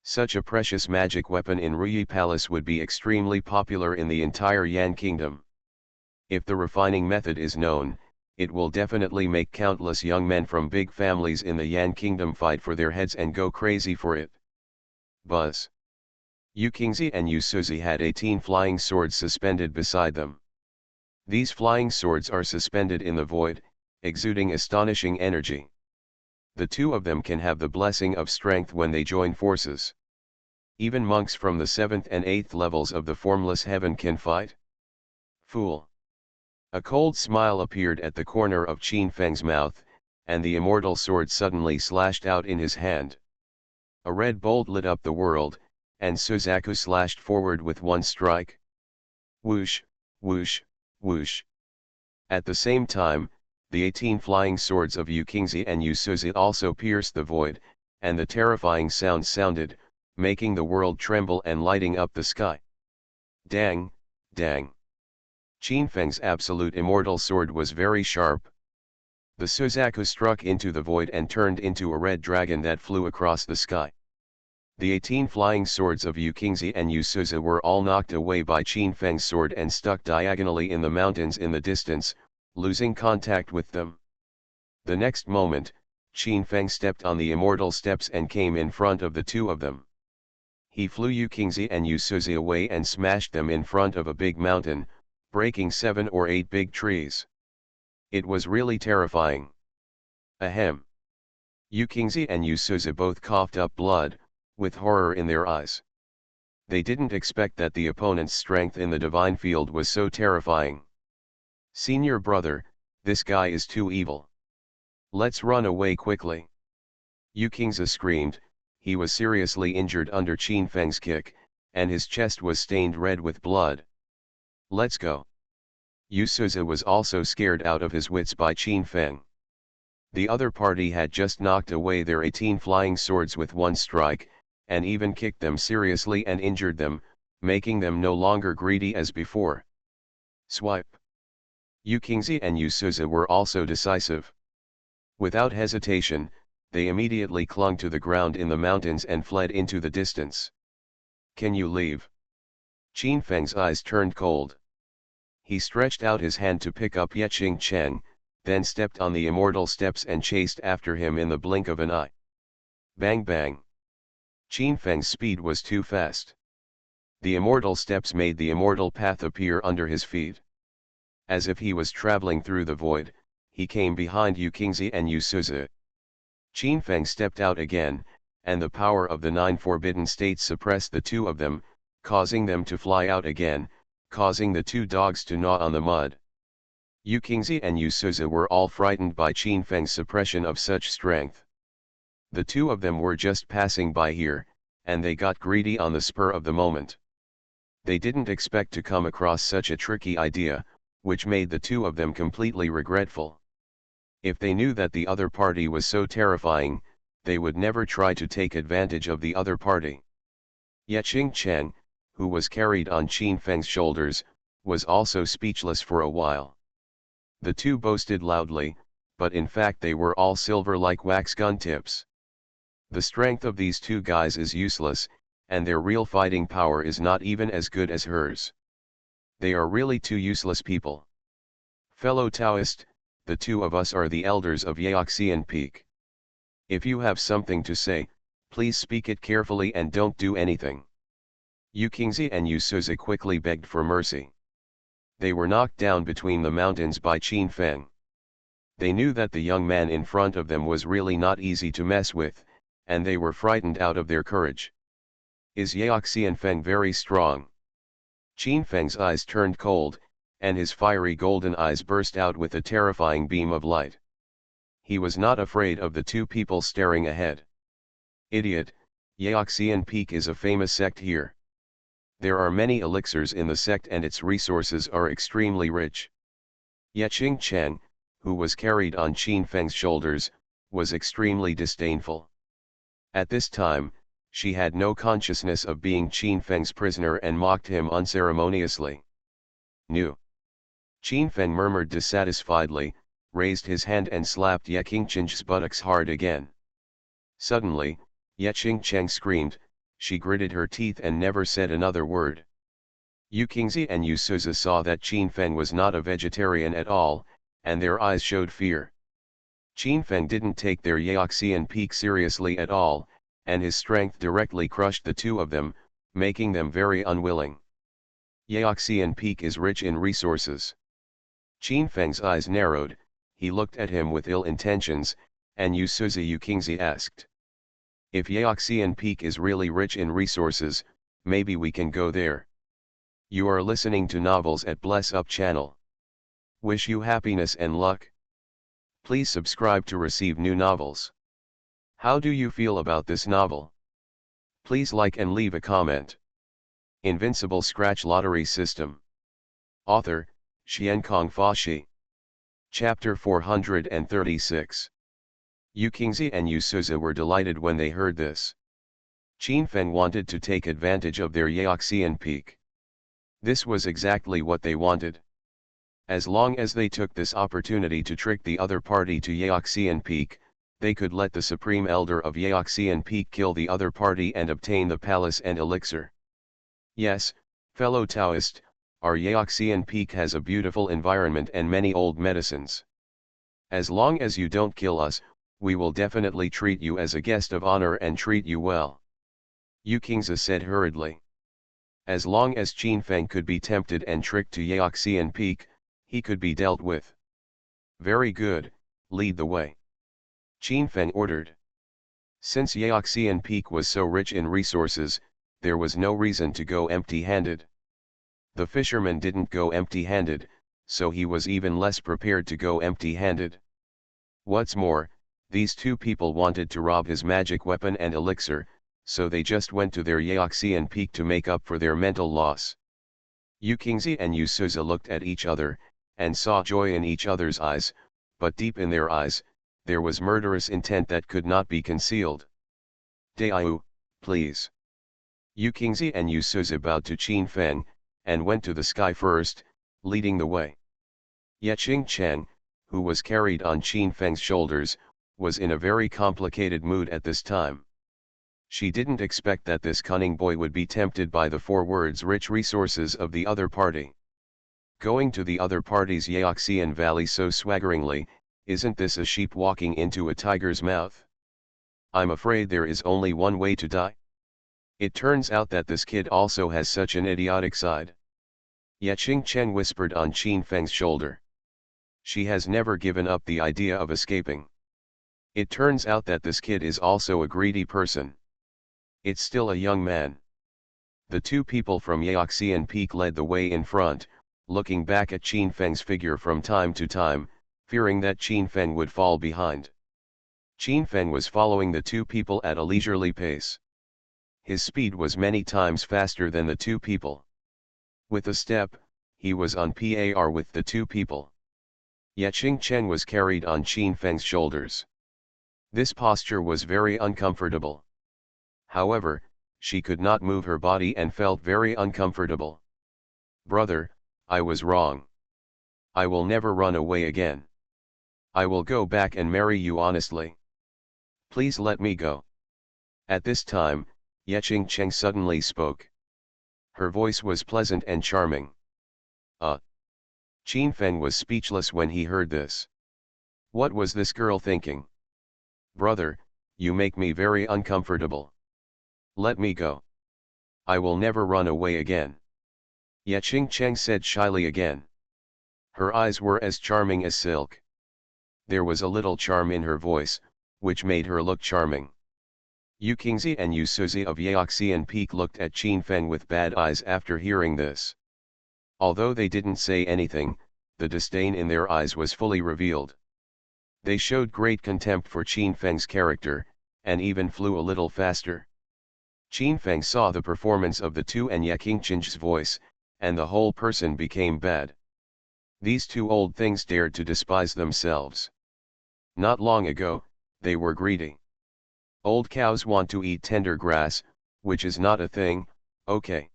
Such a precious magic weapon in Ruyi Palace would be extremely popular in the entire Yan Kingdom. If the refining method is known, it will definitely make countless young men from big families in the Yan Kingdom fight for their heads and go crazy for it. Buzz. Yukingzi and Yusuza had 18 flying swords suspended beside them. These flying swords are suspended in the void, exuding astonishing energy. The two of them can have the blessing of strength when they join forces. Even monks from the 7th and 8th levels of the formless heaven can fight. Fool. A cold smile appeared at the corner of Qin Feng's mouth, and the immortal sword suddenly slashed out in his hand. A red bolt lit up the world, and Suzaku slashed forward with one strike. Whoosh, whoosh, whoosh. At the same time, the 18 flying swords of Yukingzi and Yusuza also pierced the void, and the terrifying sound sounded, making the world tremble and lighting up the sky. Dang, dang. Qin Feng's absolute immortal sword was very sharp. The Suzaku struck into the void and turned into a red dragon that flew across the sky. The 18 flying swords of Yukingzi and Yusuza were all knocked away by Qin Feng's sword and stuck diagonally in the mountains in the distance, losing contact with them. The next moment, Qin Feng stepped on the immortal steps and came in front of the two of them. He flew Yukingzi and Yusuza away and smashed them in front of a big mountain, breaking 7 or 8 big trees. It was really terrifying. Ahem. Yukingzi and Yusuza both coughed up blood, with horror in their eyes. They didn't expect that the opponent's strength in the divine field was so terrifying. Senior brother, this guy is too evil. Let's run away quickly. Yukingzi screamed. He was seriously injured under Qin Feng's kick, and his chest was stained red with blood. Let's go. Yusuza was also scared out of his wits by Qin Feng. The other party had just knocked away their 18 flying swords with one strike, and even kicked them seriously and injured them, making them no longer greedy as before. Swipe. Yukingzi and Yusuza were also decisive. Without hesitation, they immediately clung to the ground in the mountains and fled into the distance. Can you leave? Qin Feng's eyes turned cold. He stretched out his hand to pick up Yeching Cheng, then stepped on the immortal steps and chased after him in the blink of an eye. Bang bang. Qin Feng's speed was too fast. The immortal steps made the immortal path appear under his feet. As if he was traveling through the void, he came behind Yukingzi and Yusuza. Qin Feng stepped out again, and the power of the 9 forbidden states suppressed the two of them, causing them to fly out again, causing the two dogs to gnaw on the mud. Yukingzi and Yusuza were all frightened by Qin Feng's suppression of such strength. The two of them were just passing by here, and they got greedy on the spur of the moment. They didn't expect to come across such a tricky idea, which made the two of them completely regretful. If they knew that the other party was so terrifying, they would never try to take advantage of the other party. Yeching Cheng, who was carried on Qin Feng's shoulders, was also speechless for a while. The two boasted loudly, but in fact they were all silver like wax gun tips. The strength of these two guys is useless, and their real fighting power is not even as good as hers. They are really two useless people. Fellow Taoist, the two of us are the elders of Yaoxian Peak. If you have something to say, please speak it carefully and don't do anything. Yukingzi and Yusuza quickly begged for mercy. They were knocked down between the mountains by Qin Feng. They knew that the young man in front of them was really not easy to mess with, and they were frightened out of their courage. Is Yaoxian Feng very strong? Qin Feng's eyes turned cold, and his fiery golden eyes burst out with a terrifying beam of light. He was not afraid of the two people staring ahead. Idiot, Yaoxian Peak is a famous sect here. There are many elixirs in the sect and its resources are extremely rich. Yeching Cheng, who was carried on Qin Feng's shoulders, was extremely disdainful. At this time, she had no consciousness of being Qin Feng's prisoner and mocked him unceremoniously. Nu. Qin Feng murmured dissatisfiedly, raised his hand and slapped Yeching Cheng's buttocks hard again. Suddenly, Yeching Cheng screamed, she gritted her teeth and never said another word. Yukingzi and Yusuza saw that Qin Feng was not a vegetarian at all, and their eyes showed fear. Qin Feng didn't take their Yaoxian Peak seriously at all, and his strength directly crushed the two of them, making them very unwilling. Yaoxian Peak is rich in resources. Qin Feng's eyes narrowed, he looked at him with ill intentions, and Yusuza Yukingzi asked. If Yaoxian Peak is really rich in resources, maybe we can go there. You are listening to Novels at Bless Up channel. Wish you happiness and luck. Please subscribe to receive new novels. How do you feel about this novel? Please like and leave a comment. Invincible Scratch Lottery System. Author, Xiankong Fashi. Chapter 436. Yukingzi and Yusuza were delighted when they heard this. Qin Feng wanted to take advantage of their Yaoxian Peak. This was exactly what they wanted. As long as they took this opportunity to trick the other party to Yaoxian Peak, they could let the Supreme Elder of Yaoxian Peak kill the other party and obtain the palace and elixir. Yes, fellow Taoist, our Yaoxian Peak has a beautiful environment and many old medicines. As long as you don't kill us, we will definitely treat you as a guest of honor and treat you well. Yukingzi said hurriedly. As long as Qin Feng could be tempted and tricked to Yaoxian Peak, he could be dealt with. Very good, lead the way. Qin Feng ordered. Since Yaoxian Peak was so rich in resources, there was no reason to go empty-handed. The fisherman didn't go empty-handed, so he was even less prepared to go empty-handed. What's more, these two people wanted to rob his magic weapon and elixir, so they just went to their Yaoxian Peak to make up for their mental loss. Yukingzi and Yusuza looked at each other, and saw joy in each other's eyes, but deep in their eyes, there was murderous intent that could not be concealed. Daiu, please. Yu Qingzi and Yu Suzi bowed to Qin Feng, and went to the sky first, leading the way. Yeching Chen, who was carried on Qin Feng's shoulders, was in a very complicated mood at this time. She didn't expect that this cunning boy would be tempted by the 4 words rich resources of the other party. Going to the other party's Yaoxian Valley so swaggeringly, isn't this a sheep walking into a tiger's mouth? I'm afraid there is only one way to die. It turns out that this kid also has such an idiotic side. Yeching Chen whispered on Qin Feng's shoulder. She has never given up the idea of escaping. It turns out that this kid is also a greedy person. It's still a young man. The 2 people from Yaoxian Peak led the way in front, looking back at Qin Feng's figure from time to time, fearing that Qin Feng would fall behind. Qin Feng was following the 2 people at a leisurely pace. His speed was many times faster than the 2 people. With a step, he was on par with the 2 people. Yeching Chen was carried on Qin Feng's shoulders. This posture was very uncomfortable. However, she could not move her body and felt very uncomfortable. Brother, I was wrong. I will never run away again. I will go back and marry you honestly. Please let me go. At this time, Yeching Chen suddenly spoke. Her voice was pleasant and charming. Qin Feng was speechless when he heard this. What was this girl thinking? Brother, you make me very uncomfortable. Let me go. I will never run away again. Yeching Chen said shyly again. Her eyes were as charming as silk. There was a little charm in her voice, which made her look charming. Yu Qingzi and Yu Suzi of Yaoxian Peak looked at Qin Feng with bad eyes after hearing this. Although they didn't say anything, the disdain in their eyes was fully revealed. They showed great contempt for Qin Feng's character, and even flew a little faster. Qin Feng saw the performance of the 2 and Yeching Chen's voice, and the whole person became bad. These 2 old things dared to despise themselves. Not long ago, they were greedy. Old cows want to eat tender grass, which is not a thing, okay.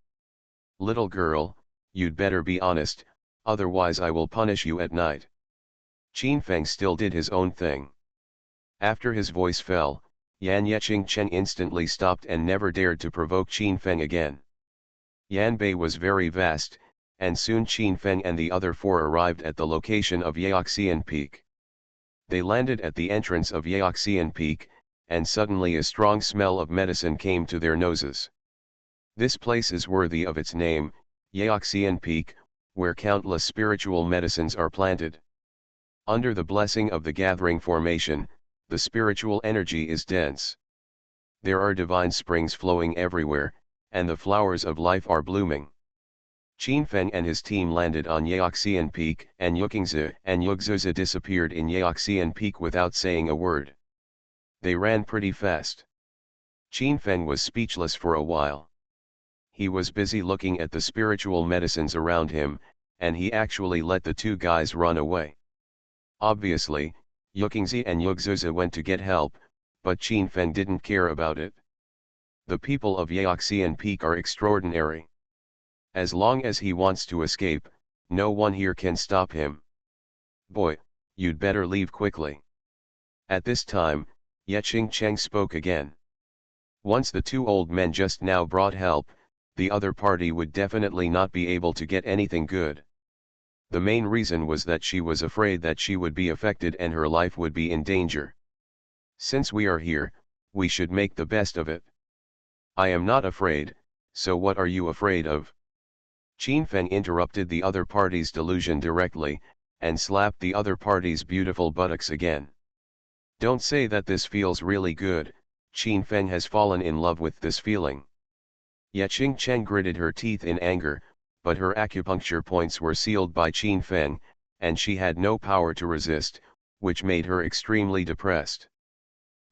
Little girl, you'd better be honest, otherwise I will punish you at night. Qin Feng still did his own thing. After his voice fell, Yan Yeching Chen instantly stopped and never dared to provoke Qin Feng again. Yanbei was very vast, and soon Qin Feng and the other 4 arrived at the location of Yaoxian Peak. They landed at the entrance of Yaoxian Peak, and suddenly a strong smell of medicine came to their noses. This place is worthy of its name, Yaoxian Peak, where countless spiritual medicines are planted. Under the blessing of the gathering formation, the spiritual energy is dense. There are divine springs flowing everywhere, and the flowers of life are blooming. Qin Feng and his team landed on Yaoxian Peak, and Yukingzi and Yugzuzi disappeared in Yaoxian Peak without saying a word. They ran pretty fast. Qin Feng was speechless for a while. He was busy looking at the spiritual medicines around him, and he actually let the 2 guys run away. Obviously, Yukingzi and Yugzuzi went to get help, but Qin Feng didn't care about it. The people of Yaoxian Peak are extraordinary. As long as he wants to escape, no one here can stop him. Boy, you'd better leave quickly. At this time, Yeching Chen spoke again. Once the 2 old men just now brought help, the other party would definitely not be able to get anything good. The main reason was that she was afraid that she would be affected and her life would be in danger. Since we are here, we should make the best of it. I am not afraid, so what are you afraid of? Qin Feng interrupted the other party's delusion directly, and slapped the other party's beautiful buttocks again. Don't say that this feels really good. Qin Feng has fallen in love with this feeling. Yeching Chen gritted her teeth in anger, but her acupuncture points were sealed by Qin Feng, and she had no power to resist, which made her extremely depressed.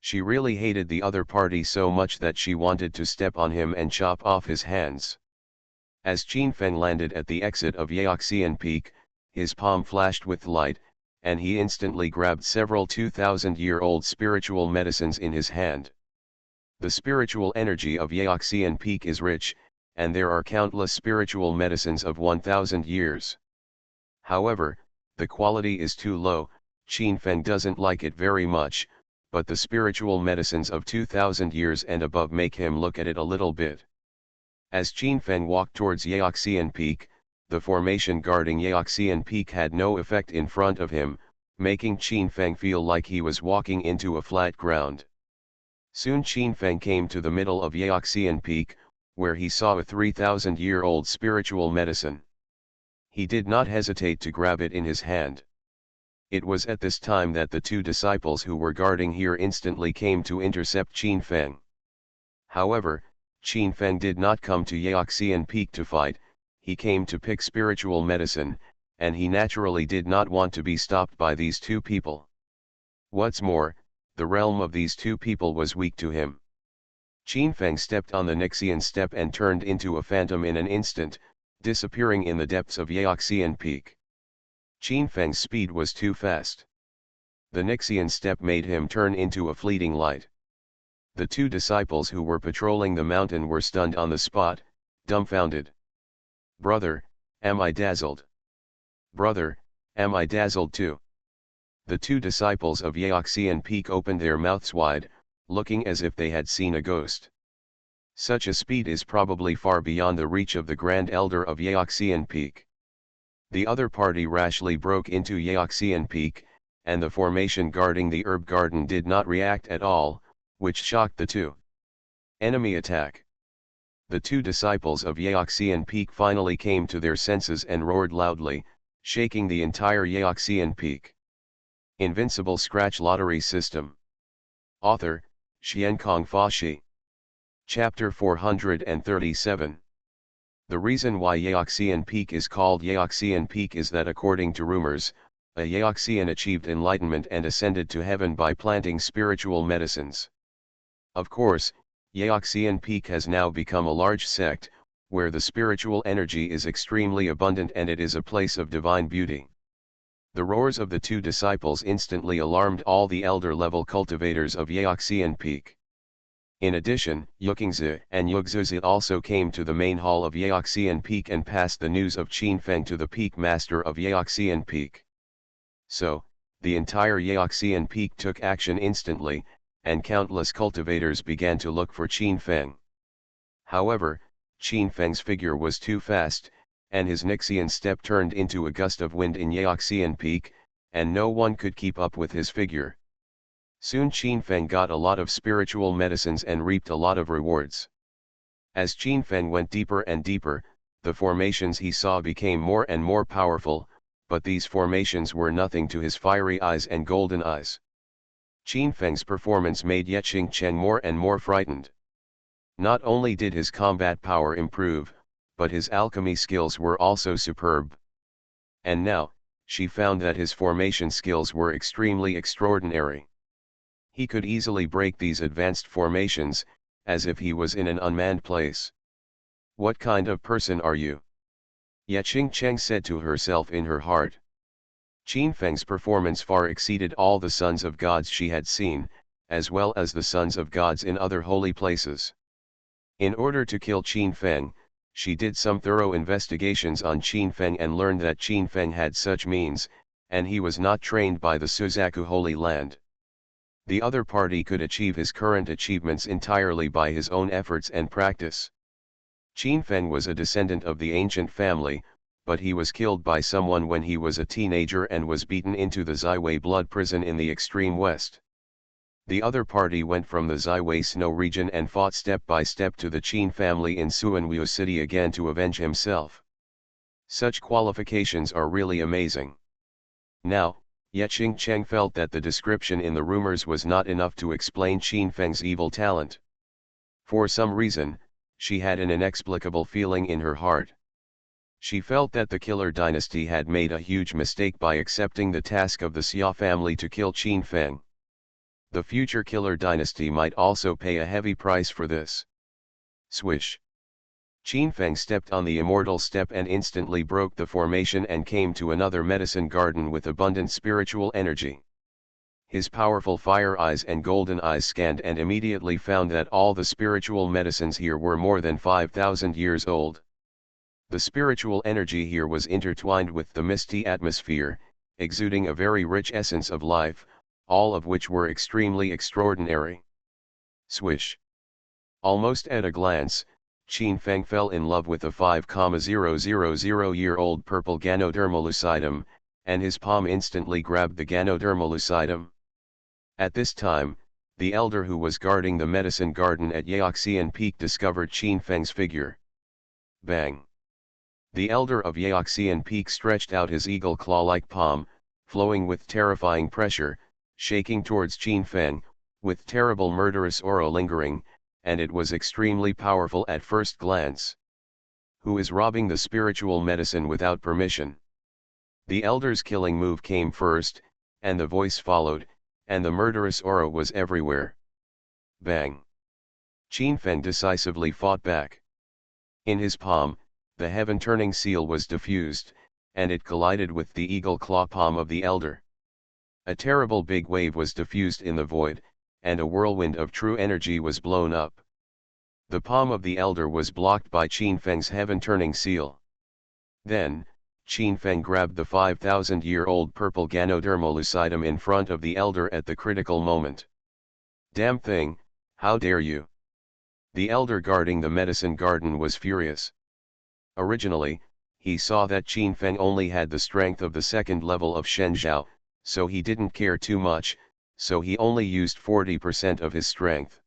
She really hated the other party so much that she wanted to step on him and chop off his hands. As Qin Feng landed at the exit of Yaoxian Peak, his palm flashed with light, and he instantly grabbed several 2,000-year-old spiritual medicines in his hand. The spiritual energy of Yeoxian Peak is rich, and there are countless spiritual medicines of 1,000 years. However, the quality is too low. Qin Feng doesn't like it very much, but the spiritual medicines of 2,000 years and above make him look at it a little bit. As Qin Feng walked towards Yeoxian Peak, the formation guarding Yeoxian Peak had no effect in front of him, making Qin Feng feel like he was walking into a flat ground. Soon Qin Feng came to the middle of Yeoxian Peak, where he saw a 3,000-year-old spiritual medicine. He did not hesitate to grab it in his hand. It was at this time that the two disciples who were guarding here instantly came to intercept Qin Feng. However, Qin Feng did not come to Yeoxian Peak to fight, he came to pick spiritual medicine, and he naturally did not want to be stopped by these two people. What's more, the realm of these two people was weak to him. Qin Feng stepped on the Nixian step and turned into a phantom in an instant, disappearing in the depths of Yeoxian Peak. Qin Feng's speed was too fast. The Nixian step made him turn into a fleeting light. The two disciples who were patrolling the mountain were stunned on the spot, dumbfounded. "Brother, am I dazzled? Brother, am I dazzled too?" The two disciples of Yeoxian Peak opened their mouths wide, looking as if they had seen a ghost. Such a speed is probably far beyond the reach of the Grand Elder of Yeoxian Peak. The other party rashly broke into Yeoxian Peak, and the formation guarding the herb garden did not react at all, which shocked the two. Enemy attack. The two disciples of Yeoxian Peak finally came to their senses and roared loudly, shaking the entire Yeoxian Peak. Invincible Scratch Lottery System. Author, Xiankong Fashi. Chapter 437. The reason why Yeoxian Peak is called Yeoxian Peak is that according to rumors, a Yeoxian achieved enlightenment and ascended to heaven by planting spiritual medicines. Of course, Yeoxian Peak has now become a large sect, where the spiritual energy is extremely abundant and it is a place of divine beauty. The roars of the two disciples instantly alarmed all the elder-level cultivators of Yeoxian Peak. In addition, Yukingzi and Yugzuzi also came to the main hall of Yeoxian Peak and passed the news of Qin Feng to the Peak Master of Yeoxian Peak. So, the entire Yeoxian Peak took action instantly, and countless cultivators began to look for Qin Feng. However, Qin Feng's figure was too fast, and his Nixian step turned into a gust of wind in Yeoxian Peak, and no one could keep up with his figure. Soon Qin Feng got a lot of spiritual medicines and reaped a lot of rewards. As Qin Feng went deeper and deeper, the formations he saw became more and more powerful, but these formations were nothing to his fiery eyes and golden eyes. Qin Feng's performance made Yeqing Cheng more and more frightened. Not only did his combat power improve, but his alchemy skills were also superb. And now, she found that his formation skills were extremely extraordinary. He could easily break these advanced formations, as if he was in an unmanned place. "What kind of person are you?" Yeqing Cheng said to herself in her heart. Qin Feng's performance far exceeded all the sons of gods she had seen, as well as the sons of gods in other holy places. In order to kill Qin Feng, she did some thorough investigations on Qin Feng and learned that Qin Feng had such means, and he was not trained by the Suzaku Holy Land. The other party could achieve his current achievements entirely by his own efforts and practice. Qin Feng was a descendant of the ancient family, but he was killed by someone when he was a teenager and was beaten into the Ziwei blood prison in the extreme west. The other party went from the Ziwei snow region and fought step by step to the Qin family in Suanwu City again to avenge himself. Such qualifications are really amazing. Now, Yeqing Cheng felt that the description in the rumors was not enough to explain Qin Feng's evil talent. For some reason, she had an inexplicable feeling in her heart. She felt that the Killer Dynasty had made a huge mistake by accepting the task of the Xia family to kill Qin Feng. The future Killer Dynasty might also pay a heavy price for this. Swish. Qin Feng stepped on the immortal step and instantly broke the formation and came to another medicine garden with abundant spiritual energy. His powerful fire eyes and golden eyes scanned and immediately found that all the spiritual medicines here were more than 5,000 years old. The spiritual energy here was intertwined with the misty atmosphere, exuding a very rich essence of life, all of which were extremely extraordinary. Swish! Almost at a glance, Qin Feng fell in love with the 5,000-year-old purple Ganodermalucidum, and his palm instantly grabbed the Ganodermalucidum. At this time, the elder who was guarding the medicine garden at Yaoxian Peak discovered Qin Feng's figure. Bang! The elder of Yaoxian Peak stretched out his eagle claw-like palm, flowing with terrifying pressure, shaking towards Qin Feng, with terrible murderous aura lingering, and it was extremely powerful at first glance. Who is robbing the spiritual medicine without permission? The elder's killing move came first, and the voice followed, and the murderous aura was everywhere. Bang! Qin Feng decisively fought back. In his palm, the heaven-turning seal was diffused, and it collided with the eagle claw palm of the elder. A terrible big wave was diffused in the void, and a whirlwind of true energy was blown up. The palm of the elder was blocked by Qin Feng's heaven-turning seal. Then, Qin Feng grabbed the 5,000-year-old purple Ganodermalucidum in front of the elder at the critical moment. Damn thing, how dare you! The elder guarding the medicine garden was furious. Originally, he saw that Qin Feng only had the strength of the second level of Shenzhou, so he didn't care too much, so he only used 40% of his strength.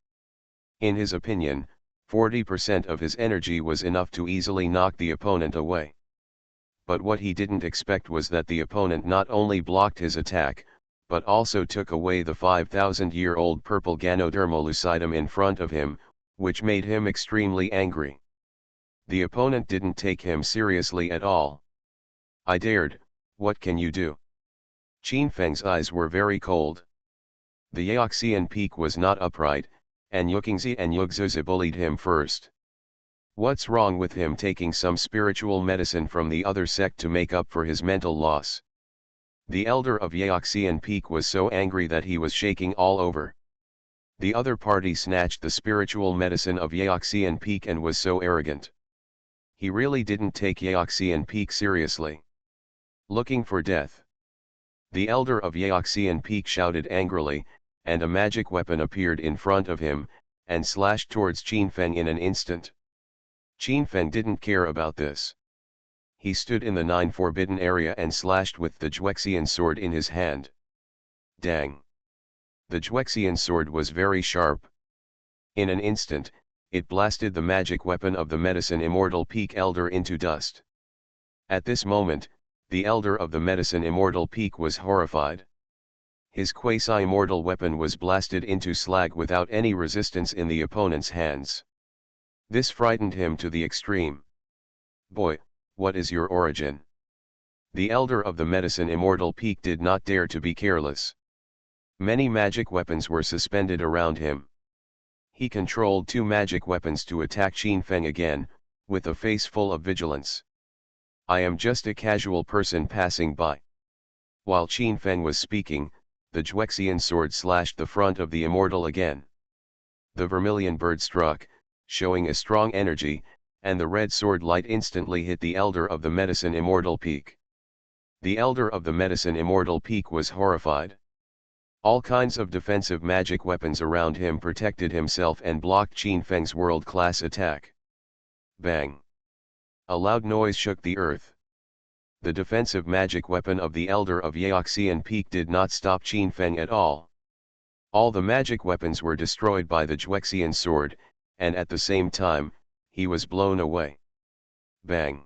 In his opinion, 40% of his energy was enough to easily knock the opponent away. But what he didn't expect was that the opponent not only blocked his attack, but also took away the 5,000-year-old purple Ganodermalucidum in front of him, which made him extremely angry. The opponent didn't take him seriously at all. I dared, what can you do? Qin Feng's eyes were very cold. The Yaoxian Peak was not upright, and Yukingzi and Yugzuzi bullied him first. What's wrong with him taking some spiritual medicine from the other sect to make up for his mental loss? The elder of Yaoxian Peak was so angry that he was shaking all over. The other party snatched the spiritual medicine of Yaoxian Peak and was so arrogant. He really didn't take Yaoxian Peak seriously. Looking for death. The elder of Yaoxian Peak shouted angrily, and a magic weapon appeared in front of him, and slashed towards Qin Feng in an instant. Qin Feng didn't care about this. He stood in the 9 forbidden area and slashed with the Juexian sword in his hand. Dang! The Juexian sword was very sharp. In an instant, it blasted the magic weapon of the medicine immortal Peak elder into dust. At this moment, the elder of the medicine immortal Peak was horrified. His quasi-immortal weapon was blasted into slag without any resistance in the opponent's hands. This frightened him to the extreme. Boy, what is your origin? The elder of the medicine immortal Peak did not dare to be careless. Many magic weapons were suspended around him. He controlled 2 magic weapons to attack Qin Feng again, with a face full of vigilance. I am just a casual person passing by. While Qin Feng was speaking, the Juexian sword slashed the front of the immortal again. The vermilion bird struck, showing a strong energy, and the red sword light instantly hit the elder of the medicine immortal Peak. The elder of the medicine immortal Peak was horrified. All kinds of defensive magic weapons around him protected himself and blocked Qin Feng's world-class attack. Bang! A loud noise shook the earth. The defensive magic weapon of the elder of Yaoxian Peak did not stop Qin Feng at all. All the magic weapons were destroyed by the Juexian sword, and at the same time, he was blown away. Bang!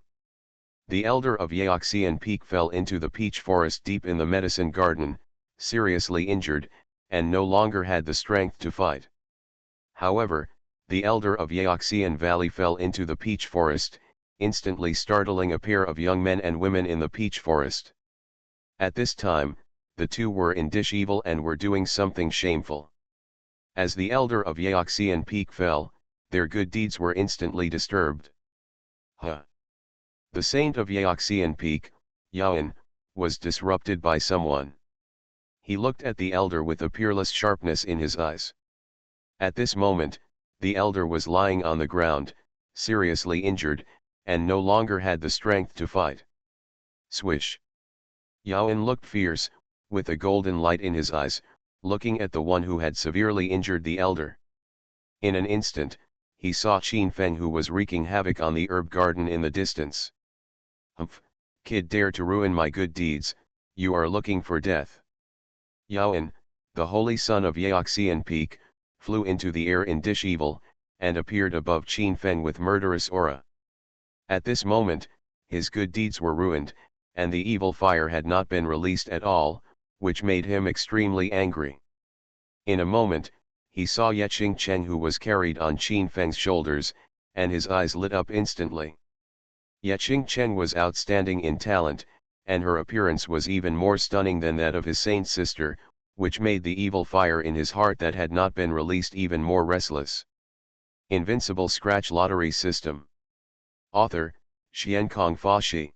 The elder of Yaoxian Peak fell into the peach forest deep in the medicine garden, seriously injured, and no longer had the strength to fight. However, the elder of Yaoxian Valley fell into the peach forest, instantly startling a pair of young men and women in the peach forest. At this time, the two were in dishevel and were doing something shameful. As the elder of Yaoxian Peak fell, their good deeds were instantly disturbed. Huh. The saint of Yaoxian Peak, Yaoan, was disrupted by someone. He looked at the elder with a peerless sharpness in his eyes. At this moment, the elder was lying on the ground, seriously injured, and no longer had the strength to fight. Swish. Yaoan looked fierce, with a golden light in his eyes, looking at the one who had severely injured the elder. In an instant, he saw Qin Feng, who was wreaking havoc on the herb garden in the distance. Humph, kid, dare to ruin my good deeds, you are looking for death. Yaoan, the holy son of Yaoxian Peak, flew into the air in dishevel, and appeared above Qin Feng with murderous aura. At this moment, his good deeds were ruined, and the evil fire had not been released at all, which made him extremely angry. In a moment, he saw Yeching Cheng, who was carried on Qin Feng's shoulders, and his eyes lit up instantly. Yeching Cheng was outstanding in talent, and her appearance was even more stunning than that of his saint sister, which made the evil fire in his heart that had not been released even more restless. Invincible Scratch Lottery System. Author, Xiankong Fashi.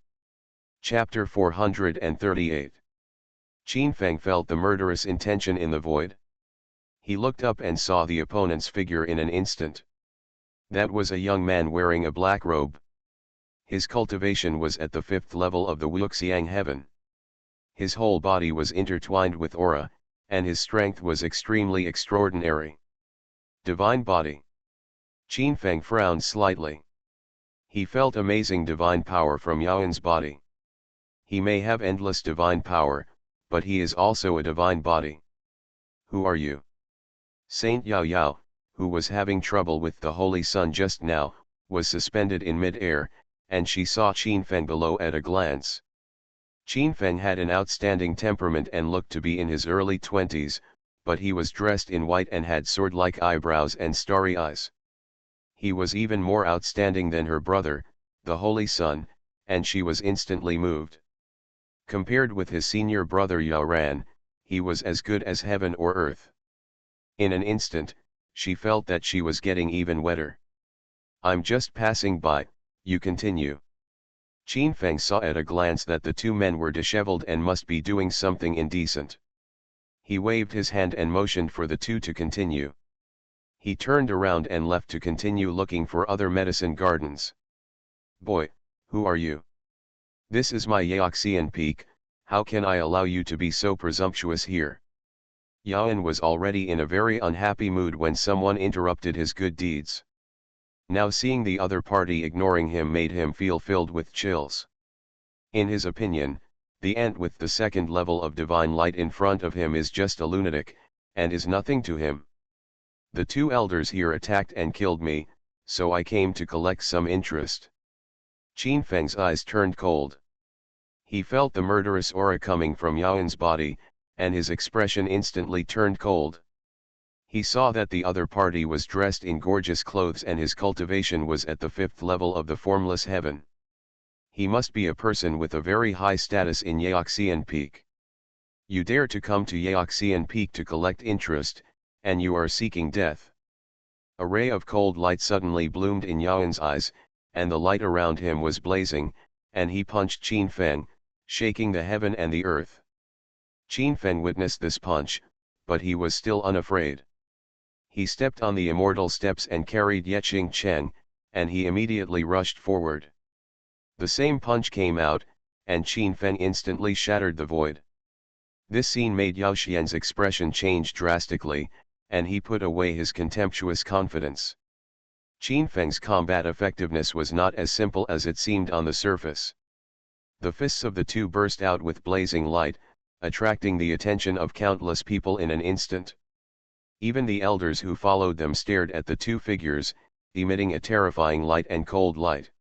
Chapter 438. Qin Feng felt the murderous intention in the void. He looked up and saw the opponent's figure in an instant. That was a young man wearing a black robe. His cultivation was at the 5th level of the Wuxiang heaven. His whole body was intertwined with aura, and his strength was extremely extraordinary. Divine body. Qin Feng frowned slightly. He felt amazing divine power from Yaoan's body. He may have endless divine power, but he is also a divine body. Who are you? Saint Yao Yao, who was having trouble with the Holy Sun just now, was suspended in mid-air, and she saw Qin Feng below at a glance. Qin Feng had an outstanding temperament and looked to be in his early 20s, but he was dressed in white and had sword-like eyebrows and starry eyes. He was even more outstanding than her brother, the Holy Sun, and she was instantly moved. Compared with his senior brother Yao Ran, he was as good as heaven or earth. In an instant, she felt that she was getting even wetter. I'm just passing by, you continue. Qin Feng saw at a glance that the two men were disheveled and must be doing something indecent. He waved his hand and motioned for the two to continue. He turned around and left to continue looking for other medicine gardens. Boy, who are you? This is my Yaoxian Peak, how can I allow you to be so presumptuous here? Yaoan was already in a very unhappy mood when someone interrupted his good deeds. Now seeing the other party ignoring him made him feel filled with chills. In his opinion, the ant with the 2nd level of divine light in front of him is just a lunatic, and is nothing to him. The two elders here attacked and killed me, so I came to collect some interest. Qin Feng's eyes turned cold. He felt the murderous aura coming from Yaoan's body, and his expression instantly turned cold. He saw that the other party was dressed in gorgeous clothes and his cultivation was at the 5th level of the formless heaven. He must be a person with a very high status in Yaoxian Peak. You dare to come to Yaoxian Peak to collect interest, and you are seeking death. A ray of cold light suddenly bloomed in Yaoan's eyes, and the light around him was blazing, and he punched Qin Feng, shaking the heaven and the earth. Qin Feng witnessed this punch, but he was still unafraid. He stepped on the immortal steps and carried Yeching Cheng, and he immediately rushed forward. The same punch came out, and Qin Feng instantly shattered the void. This scene made Yao Xian's expression change drastically, and he put away his contemptuous confidence. Qin Feng's combat effectiveness was not as simple as it seemed on the surface. The fists of the two burst out with blazing light, attracting the attention of countless people in an instant. Even the elders who followed them stared at the two figures, emitting a terrifying light and cold light.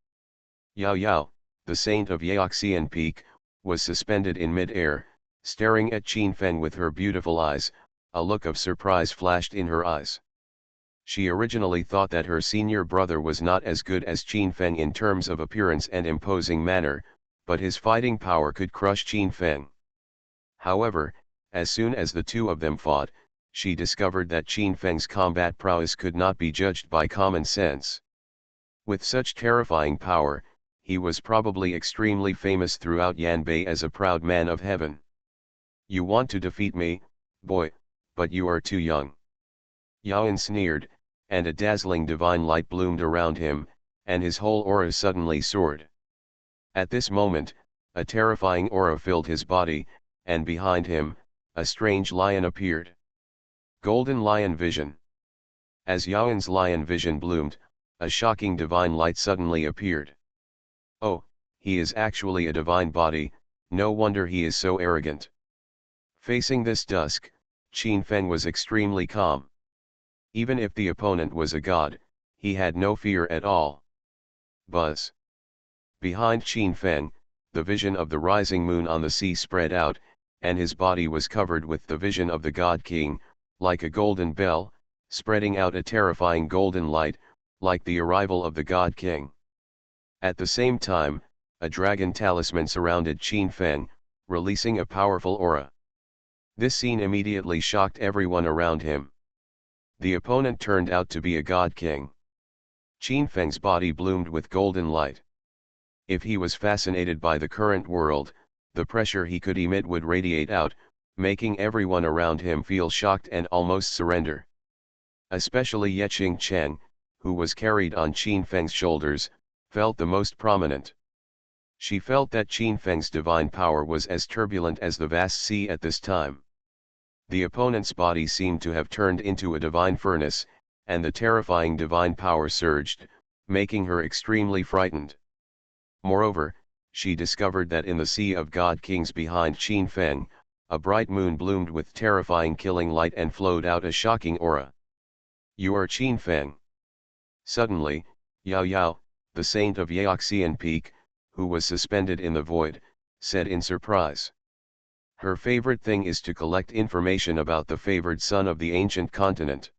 Yao Yao, the saint of Yaoxian Peak, was suspended in mid-air, staring at Qin Feng with her beautiful eyes. A look of surprise flashed in her eyes. She originally thought that her senior brother was not as good as Qin Feng in terms of appearance and imposing manner, but his fighting power could crush Qin Feng. However, as soon as the two of them fought, she discovered that Qin Feng's combat prowess could not be judged by common sense. With such terrifying power, he was probably extremely famous throughout Yanbei as a proud man of heaven. You want to defeat me, boy, but you are too young. Yaoan sneered, and a dazzling divine light bloomed around him, and his whole aura suddenly soared. At this moment, a terrifying aura filled his body, and behind him, a strange lion appeared. Golden Lion Vision. As Yaoan's lion vision bloomed, a shocking divine light suddenly appeared. Oh, he is actually a divine body, no wonder he is so arrogant. Facing this dusk, Qin Feng was extremely calm. Even if the opponent was a god, he had no fear at all. Buzz. Behind Qin Feng, the vision of the rising moon on the sea spread out, and his body was covered with the vision of the God King, like a golden bell, spreading out a terrifying golden light, like the arrival of the God King. At the same time, a dragon talisman surrounded Qin Feng, releasing a powerful aura. This scene immediately shocked everyone around him. The opponent turned out to be a God King. Qin Feng's body bloomed with golden light. If he was fascinated by the current world, the pressure he could emit would radiate out, making everyone around him feel shocked and almost surrender. Especially Yeching Cheng, who was carried on Qin Feng's shoulders, felt the most prominent. She felt that Qin Feng's divine power was as turbulent as the vast sea at this time. The opponent's body seemed to have turned into a divine furnace, and the terrifying divine power surged, making her extremely frightened. Moreover, she discovered that in the sea of God Kings behind Qin Feng, a bright moon bloomed with terrifying killing light and flowed out a shocking aura. You are Qin Feng. Suddenly, Yao Yao, the saint of Yaoxian Peak, who was suspended in the void, said in surprise. Her favorite thing is to collect information about the favored son of the ancient continent.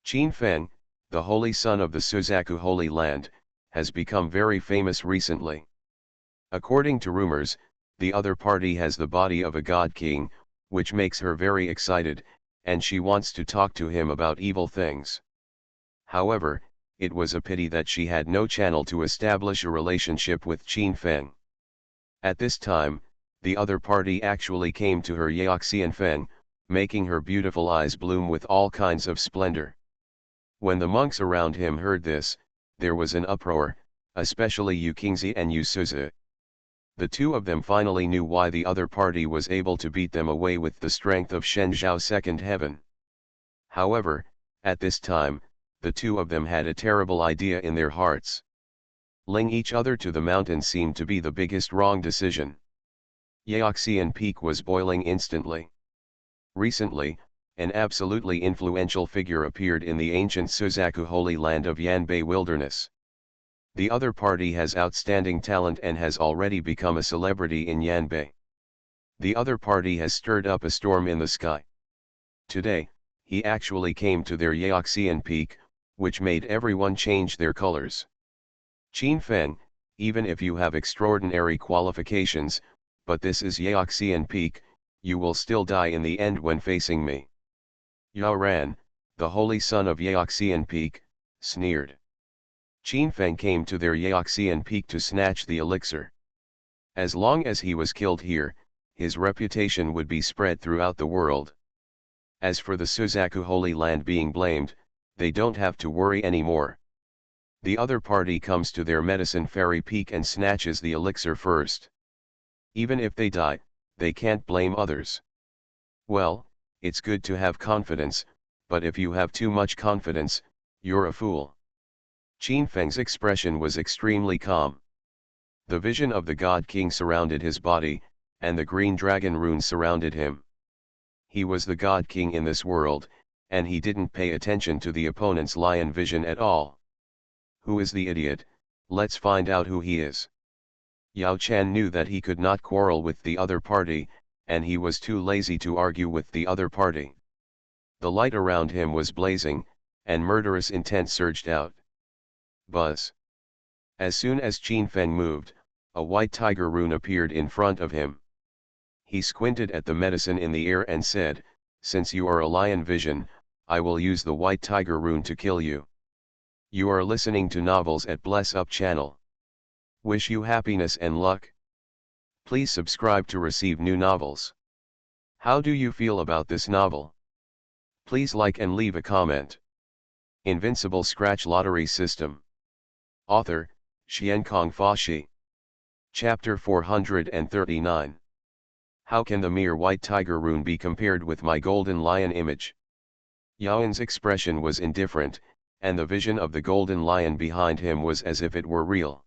Qin Feng, the holy son of the Suzaku Holy Land, has become very famous recently. According to rumors, the other party has the body of a god king, which makes her very excited, and she wants to talk to him about evil things. However, it was a pity that she had no channel to establish a relationship with Qin Feng. At this time, the other party actually came to her Yaoxian Feng, making her beautiful eyes bloom with all kinds of splendor. When the monks around him heard this, there was an uproar, especially Yu Qingzi and Yu Suzi. The two of them finally knew why the other party was able to beat them away with the strength of Shen Zhao second heaven. However, at this time, the two of them had a terrible idea in their hearts. Ling each other to the mountain seemed to be the biggest wrong decision. Yaoxian Peak was boiling instantly. Recently, an absolutely influential figure appeared in the ancient Suzaku Holy Land of Yanbei Wilderness. The other party has outstanding talent and has already become a celebrity in Yanbei. The other party has stirred up a storm in the sky. Today, he actually came to their Yaoxian Peak, which made everyone change their colors. Qin Feng, even if you have extraordinary qualifications, but this is Yaoxian Peak, you will still die in the end when facing me. Yao Ran, the holy son of Yaoxian Peak, sneered. Qin Feng came to their Yaoxian Peak to snatch the elixir. As long as he was killed here, his reputation would be spread throughout the world. As for the Suzaku Holy Land being blamed, they don't have to worry anymore. The other party comes to their Medicine Fairy Peak and snatches the elixir first. Even if they die, they can't blame others. Well, it's good to have confidence, but if you have too much confidence, you're a fool. Qin Feng's expression was extremely calm. The vision of the God King surrounded his body, and the green dragon runes surrounded him. He was the God King in this world, and he didn't pay attention to the opponent's lion vision at all. Who is the idiot? Let's find out who he is. Yao Chan knew that he could not quarrel with the other party, and he was too lazy to argue with the other party. The light around him was blazing, and murderous intent surged out. Buzz. As soon as Qin Feng moved, a white tiger rune appeared in front of him. He squinted at the medicine in the air and said, "Since you are a lion vision, I will use the white tiger rune to kill you." You are listening to novels at Bless Up channel. Wish you happiness and luck. Please subscribe to receive new novels. How do you feel about this novel? Please like and leave a comment. Invincible Scratch Lottery System. Author, Xiankong Fashi. Chapter 439. How can the mere white tiger rune be compared with my golden lion image? Yaoen's expression was indifferent, and the vision of the golden lion behind him was as if it were real.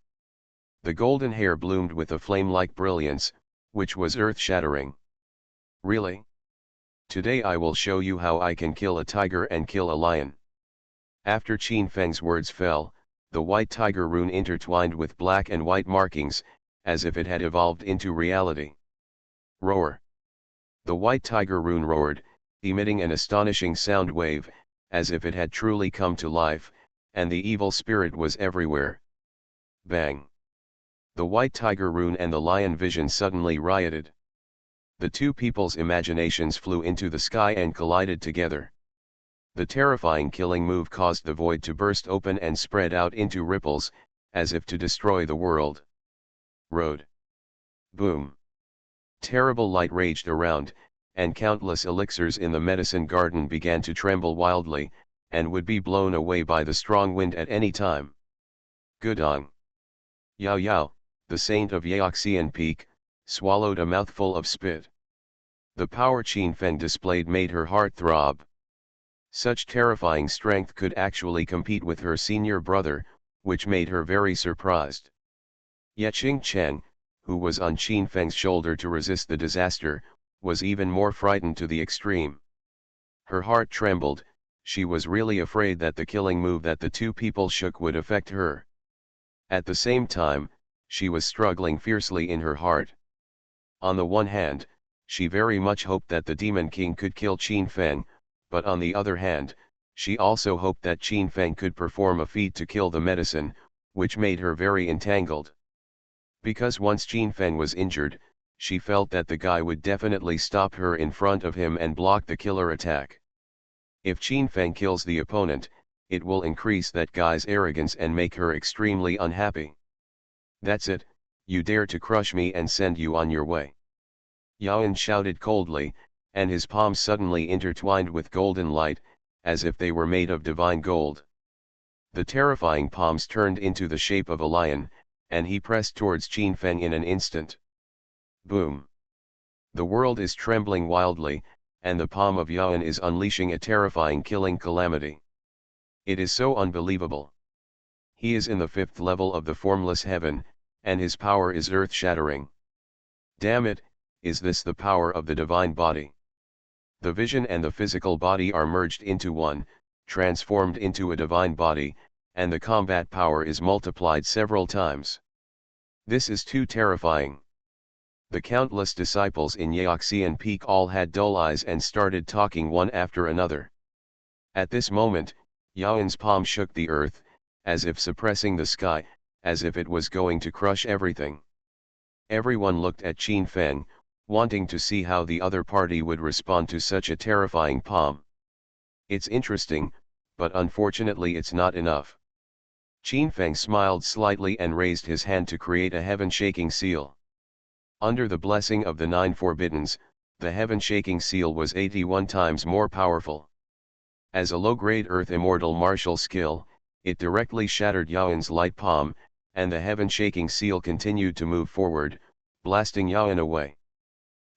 The golden hair bloomed with a flame-like brilliance, which was earth-shattering. Really? Today I will show you how I can kill a tiger and kill a lion. After Qin Feng's words fell, the white tiger rune intertwined with black and white markings, as if it had evolved into reality. Roar. The white tiger rune roared, emitting an astonishing sound wave, as if it had truly come to life, and the evil spirit was everywhere. Bang. The white tiger rune and the lion vision suddenly rioted. The two people's imaginations flew into the sky and collided together. The terrifying killing move caused the void to burst open and spread out into ripples, as if to destroy the world. Road. Boom. Terrible light raged around, and countless elixirs in the medicine garden began to tremble wildly, and would be blown away by the strong wind at any time. Gudong. Yao Yao, the saint of Yaoxian Peak, swallowed a mouthful of spit. The power Qin Feng displayed made her heart throb. Such terrifying strength could actually compete with her senior brother, which made her very surprised. Yet Xing Chen, who was on Qin Feng's shoulder to resist the disaster, was even more frightened to the extreme. Her heart trembled, she was really afraid that the killing move that the two people shook would affect her. At the same time, she was struggling fiercely in her heart. On the one hand, she very much hoped that the Demon King could kill Qin Feng, but on the other hand, she also hoped that Qin Feng could perform a feat to kill the medicine, which made her very entangled. Because once Qin Feng was injured, she felt that the guy would definitely stop her in front of him and block the killer attack. If Qin Feng kills the opponent, it will increase that guy's arrogance and make her extremely unhappy. That's it, you dare to crush me and send you on your way. Yaoen shouted coldly, and his palms suddenly intertwined with golden light, as if they were made of divine gold. The terrifying palms turned into the shape of a lion, and he pressed towards Qin Feng in an instant. Boom! The world is trembling wildly, and the palm of Yaoen is unleashing a terrifying killing calamity. It is so unbelievable. He is in the 5th level of the formless heaven, and his power is earth-shattering. Damn it, is this the power of the divine body? The vision and the physical body are merged into one, transformed into a divine body, and the combat power is multiplied several times. This is too terrifying. The countless disciples in Yaoxian Peak all had dull eyes and started talking one after another. At this moment, Yaoen's palm shook the earth, as if suppressing the sky, as if it was going to crush everything. Everyone looked at Qin Feng, wanting to see how the other party would respond to such a terrifying palm. It's interesting, but unfortunately it's not enough. Qin Feng smiled slightly and raised his hand to create a heaven-shaking seal. Under the blessing of the 9 forbiddens, the heaven-shaking seal was 81 times more powerful. As a low-grade earth immortal martial skill, it directly shattered Yaoen's light palm, and the heaven-shaking seal continued to move forward, blasting Yaoen away.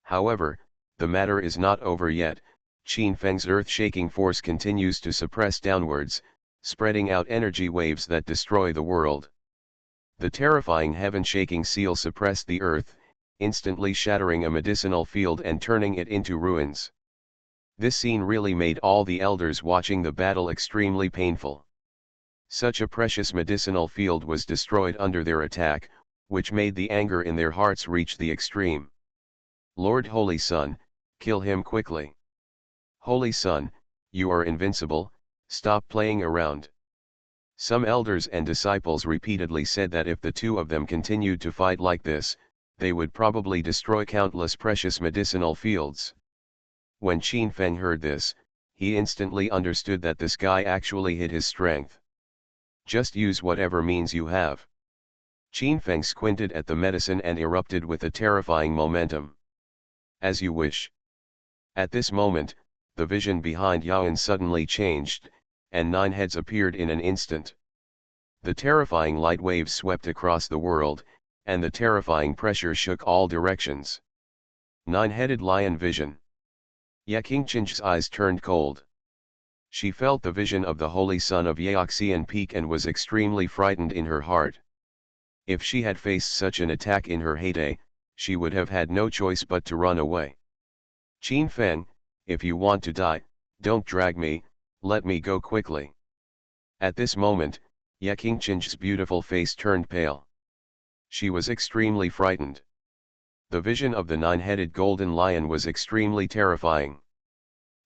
However, the matter is not over yet. Qin Feng's earth-shaking force continues to suppress downwards, spreading out energy waves that destroy the world. The terrifying heaven-shaking seal suppressed the earth, instantly shattering a medicinal field and turning it into ruins. This scene really made all the elders watching the battle extremely painful. Such a precious medicinal field was destroyed under their attack, which made the anger in their hearts reach the extreme. Lord Holy Sun, kill him quickly. Holy Sun, you are invincible, stop playing around. Some elders and disciples repeatedly said that if the two of them continued to fight like this, they would probably destroy countless precious medicinal fields. When Qin Feng heard this, he instantly understood that this guy actually hid his strength. Just use whatever means you have. Qin Feng squinted at the medicine and erupted with a terrifying momentum. As you wish. At this moment, the vision behind Yaoan suddenly changed, and 9 heads appeared in an instant. The terrifying light waves swept across the world, and the terrifying pressure shook all directions. 9-headed lion vision. Ye Qingqing's eyes turned cold. She felt the vision of the holy son of Yeoxian Peak and was extremely frightened in her heart. If she had faced such an attack in her heyday, she would have had no choice but to run away. Qin Feng, if you want to die, don't drag me, let me go quickly. At this moment, Ye Qingqing's beautiful face turned pale. She was extremely frightened. The vision of the 9-headed golden lion was extremely terrifying.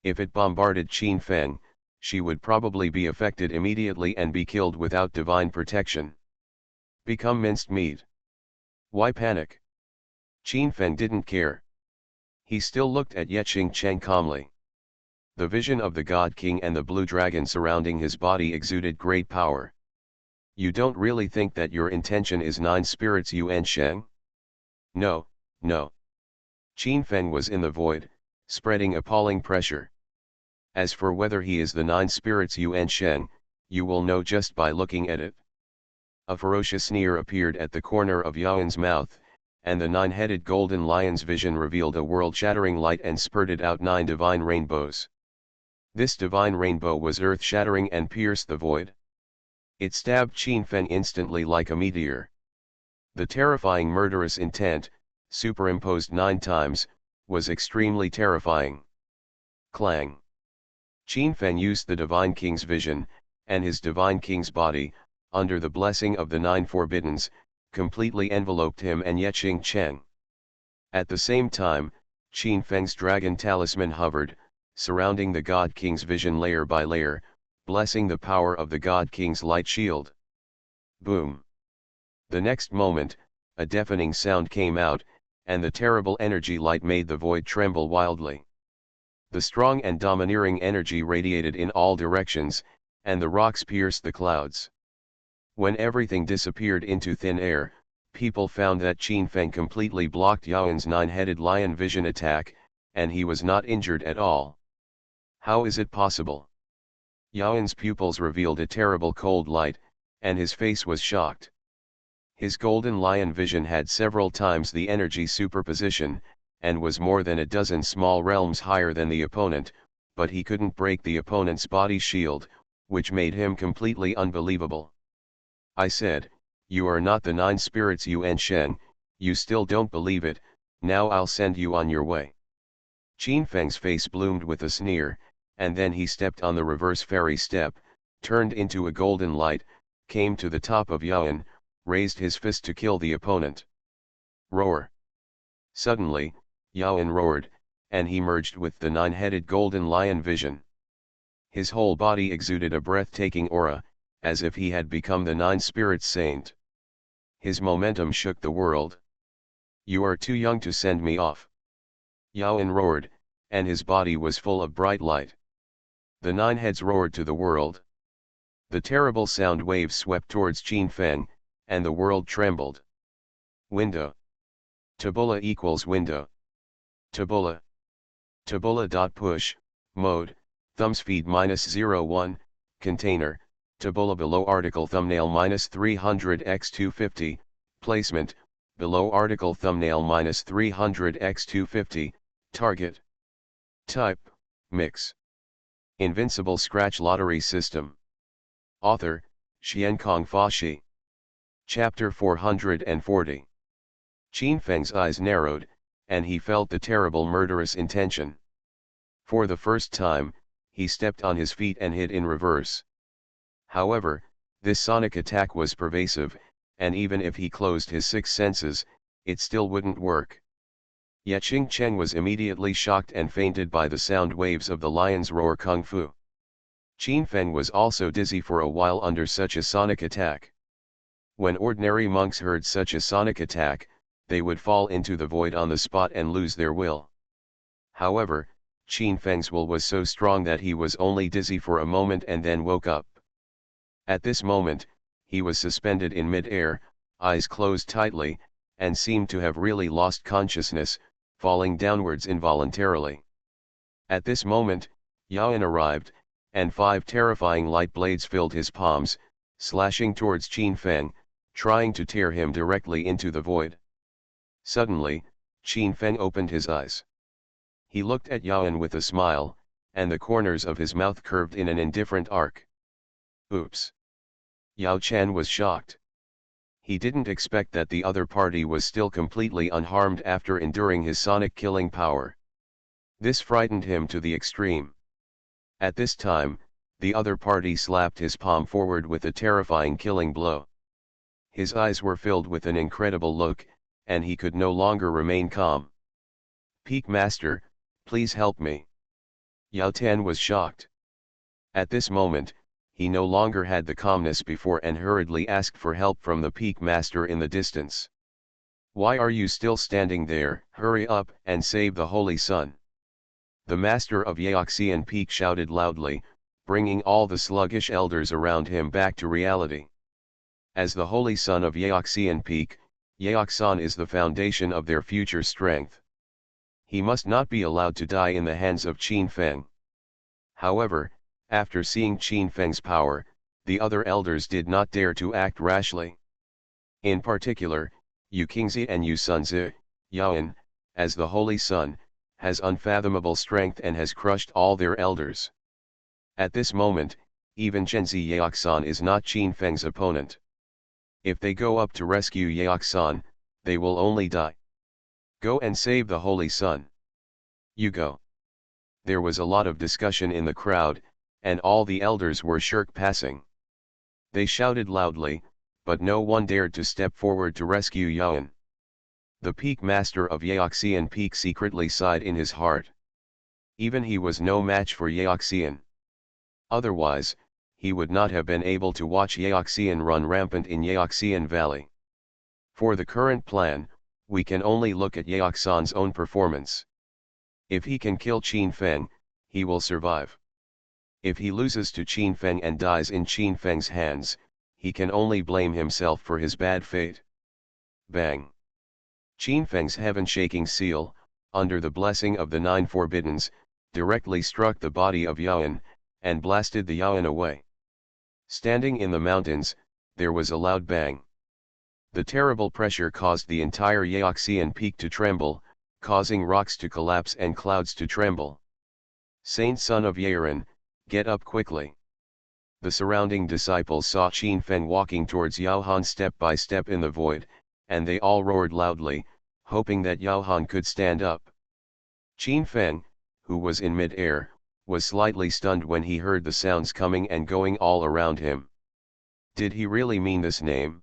If it bombarded Qin Feng, she would probably be affected immediately and be killed without divine protection. Become minced meat. Why panic? Qin Feng didn't care. He still looked at Ye Qingqing calmly. The vision of the God King and the blue dragon surrounding his body exuded great power. You don't really think that your intention is 9 spirits Yuan Sheng? No, no. Qin Feng was in the void, spreading appalling pressure. As for whether he is the 9 spirits Yuan Sheng, you will know just by looking at it. A ferocious sneer appeared at the corner of Yaoan's mouth, and the 9-headed golden lion's vision revealed a world-shattering light and spurted out 9 divine rainbows. This divine rainbow was earth-shattering and pierced the void. It stabbed Qin Feng instantly like a meteor. The terrifying murderous intent, superimposed 9 times, was extremely terrifying. Clang! Qin Feng used the Divine King's vision, and his Divine King's body, under the blessing of the 9 Forbiddens, completely enveloped him and Ye Qingqing. At the same time, Qin Feng's dragon talisman hovered, surrounding the God King's vision layer by layer, blessing the power of the God King's light shield. Boom! The next moment, a deafening sound came out, and the terrible energy light made the void tremble wildly. The strong and domineering energy radiated in all directions, and the rocks pierced the clouds. When everything disappeared into thin air, people found that Qin Feng completely blocked Yaoan's 9-headed lion vision attack, and he was not injured at all. How is it possible? Yaoan's pupils revealed a terrible cold light, and his face was shocked. His golden lion vision had several times the energy superposition, and was more than a dozen small realms higher than the opponent, but he couldn't break the opponent's body shield, which made him completely unbelievable. I said, you are not the 9 spirits Yuan Sheng, you still don't believe it, now I'll send you on your way. Qin Feng's face bloomed with a sneer, and then he stepped on the reverse fairy step, turned into a golden light, came to the top of Yaoan, raised his fist to kill the opponent. Roar! Suddenly, Yaoan roared, and he merged with the 9-headed golden lion vision. His whole body exuded a breathtaking aura, as if he had become the 9 spirits saint. His momentum shook the world. You are too young to send me off. Yaoan roared, and his body was full of bright light. The 9 heads roared to the world. The terrible sound waves swept towards Qin Feng, and the world trembled. Window. Tabula equals window. Tabula. Tabula.push, mode, thumbspeed -01, container, tabula below article thumbnail -300x250, placement, below article thumbnail -300x250, target. Type, mix. Invincible Scratch Lottery System. Author, Xiankong Fashi. Chapter 440. Qin Feng's eyes narrowed, and he felt the terrible murderous intention. For the first time, he stepped on his feet and hit in reverse. However, this sonic attack was pervasive, and even if he closed his 6 senses, it still wouldn't work. Ye Qingqing was immediately shocked and fainted by the sound waves of the lion's roar kung fu. Qin Feng was also dizzy for a while under such a sonic attack. When ordinary monks heard such a sonic attack, they would fall into the void on the spot and lose their will. However, Qin Feng's will was so strong that he was only dizzy for a moment and then woke up. At this moment, he was suspended in mid-air, eyes closed tightly, and seemed to have really lost consciousness, falling downwards involuntarily. At this moment, Yaoan arrived, and 5 terrifying light blades filled his palms, slashing towards Qin Feng, trying to tear him directly into the void. Suddenly, Qin Feng opened his eyes. He looked at Yaoan with a smile, and the corners of his mouth curved in an indifferent arc. Oops! Yao Chan was shocked. He didn't expect that the other party was still completely unharmed after enduring his sonic killing power. This frightened him to the extreme. At this time, the other party slapped his palm forward with a terrifying killing blow. His eyes were filled with an incredible look, and he could no longer remain calm. Peak Master, please help me. Yao Tan was shocked. At this moment, he no longer had the calmness before and hurriedly asked for help from the Peak Master in the distance. Why are you still standing there? Hurry up and save the Holy Sun. The Master of Yaoxian Peak shouted loudly, bringing all the sluggish elders around him back to reality. As the Holy Son of Yaoxian Peak, Yaoxan is the foundation of their future strength. He must not be allowed to die in the hands of Qin Feng. However, after seeing Qin Feng's power, the other elders did not dare to act rashly. In particular, Yu Qingzi and Yu Sunzi, Yaoan, as the Holy Son, has unfathomable strength and has crushed all their elders. At this moment, even Zhenzi Yaoxan is not Qin Feng's opponent. If they go up to rescue Yaoxan, they will only die. Go and save the Holy Sun. You go. There was a lot of discussion in the crowd, and all the elders were shirk passing. They shouted loudly, but no one dared to step forward to rescue Yaoan. The Peak Master of Yaoxian Peak secretly sighed in his heart. Even he was no match for Yaoxian. Otherwise, he would not have been able to watch Yaoxian run rampant in Yaoxian Valley. For the current plan, we can only look at Yaoxan's own performance. If he can kill Qin Feng, he will survive. If he loses to Qin Feng and dies in Qin Feng's hands, he can only blame himself for his bad fate. Bang! Qin Feng's heaven-shaking seal, under the blessing of the 9 Forbiddens, directly struck the body of Yaoan, and blasted the Yaoan away. Standing in the mountains, there was a loud bang. The terrible pressure caused the entire Yaoxian Peak to tremble, causing rocks to collapse and clouds to tremble. Saint Son of Yaoran, get up quickly. The surrounding disciples saw Qin Feng walking towards Yao Han step by step in the void, and they all roared loudly, hoping that Yao Han could stand up. Qin Feng, who was in mid-air, was slightly stunned when he heard the sounds coming and going all around him. Did he really mean this name?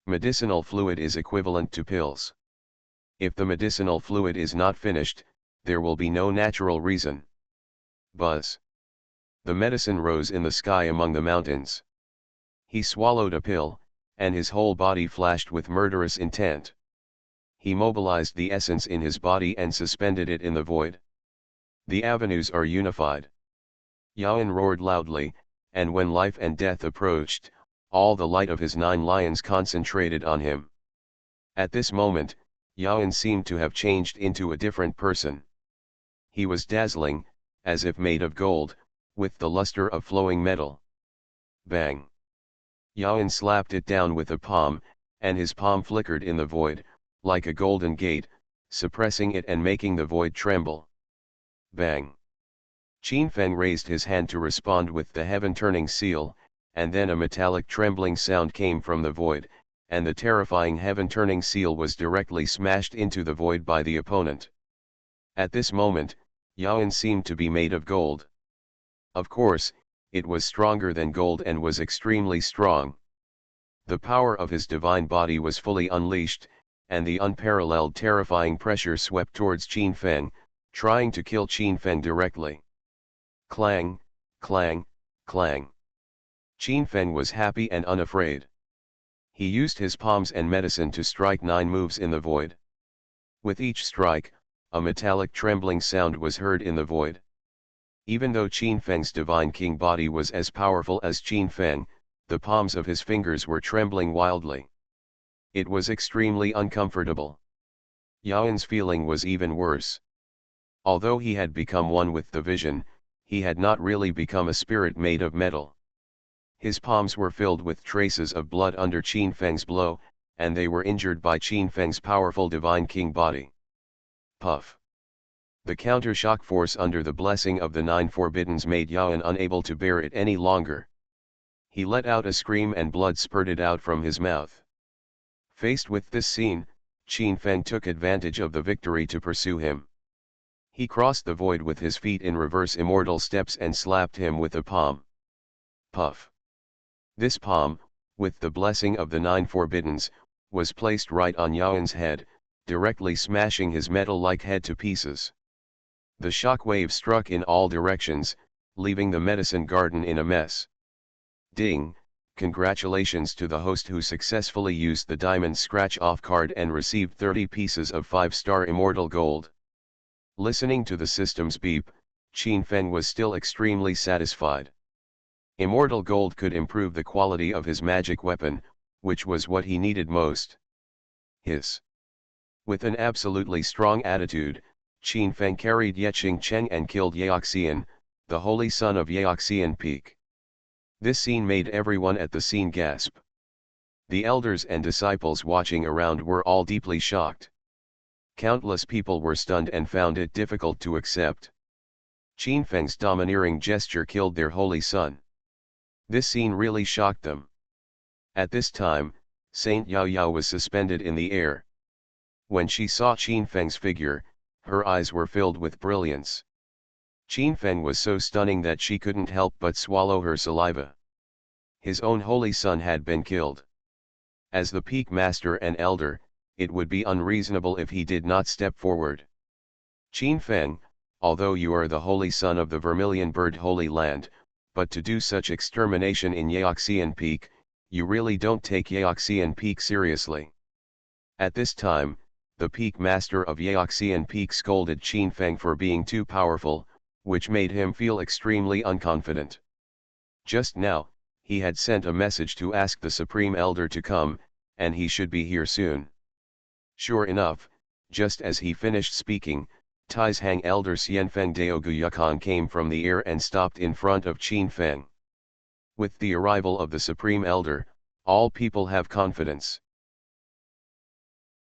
Medicinal fluid is equivalent to pills. If the medicinal fluid is not finished, there will be no natural reason. Buzz. The medicine rose in the sky among the mountains. He swallowed a pill, and his whole body flashed with murderous intent. He mobilized the essence in his body and suspended it in the void. The avenues are unified. Yaoan roared loudly, and when life and death approached, all the light of his 9 lions concentrated on him. At this moment, Yaoan seemed to have changed into a different person. He was dazzling, as if made of gold, with the luster of flowing metal. Bang! Yaoan slapped it down with a palm, and his palm flickered in the void, like a golden gate, suppressing it and making the void tremble. Bang! Qin Feng raised his hand to respond with the heaven-turning seal, and then a metallic trembling sound came from the void, and the terrifying heaven-turning seal was directly smashed into the void by the opponent. At this moment, Yaoan seemed to be made of gold. Of course, it was stronger than gold and was extremely strong. The power of his divine body was fully unleashed, and the unparalleled terrifying pressure swept towards Qin Feng, trying to kill Qin Feng directly. Clang, clang, clang. Qin Feng was happy and unafraid. He used his palms and medicine to strike 9 moves in the void. With each strike, a metallic trembling sound was heard in the void. Even though Qin Feng's divine king body was as powerful as Qin Feng, the palms of his fingers were trembling wildly. It was extremely uncomfortable. Yaoan's feeling was even worse. Although he had become one with the vision, he had not really become a spirit made of metal. His palms were filled with traces of blood under Qin Feng's blow, and they were injured by Qin Feng's powerful divine king body. Puff. The counter-shock force under the blessing of the Nine Forbiddens made Yaoan unable to bear it any longer. He let out a scream and blood spurted out from his mouth. Faced with this scene, Qin Feng took advantage of the victory to pursue him. He crossed the void with his feet in reverse immortal steps and slapped him with a palm. Puff. This palm, with the blessing of the Nine Forbiddens, was placed right on Yaoan's head, directly smashing his metal-like head to pieces. The shock wave struck in all directions, leaving the medicine garden in a mess. Ding! Congratulations to the host who successfully used the diamond scratch-off card and received 30 pieces of 5-star immortal gold. Listening to the system's beep, Qin Feng was still extremely satisfied. Immortal gold could improve the quality of his magic weapon, which was what he needed most. Hiss. With an absolutely strong attitude, Qin Feng carried Yeqing Cheng and killed Yaoxian, the holy son of Yaoxian Peak. This scene made everyone at the scene gasp. The elders and disciples watching around were all deeply shocked. Countless people were stunned and found it difficult to accept. Qin Feng's domineering gesture killed their holy son. This scene really shocked them. At this time, Saint Yao Yao was suspended in the air. When she saw Qin Feng's figure, her eyes were filled with brilliance. Qin Feng was so stunning that she couldn't help but swallow her saliva. His own holy son had been killed. As the peak master and elder, it would be unreasonable if he did not step forward. Qin Feng, although you are the holy son of the Vermilion Bird Holy Land, but to do such extermination in Yaoxian Peak, you really don't take Yaoxian Peak seriously. At this time, the peak master of Yaoxian Peak scolded Qin Feng for being too powerful, which made him feel extremely unconfident. Just now, he had sent a message to ask the Supreme Elder to come, and he should be here soon. Sure enough, just as he finished speaking, Taizhang Elder Xianfeng Daogu Yukon came from the air and stopped in front of Qin Feng. With the arrival of the Supreme Elder, all people have confidence.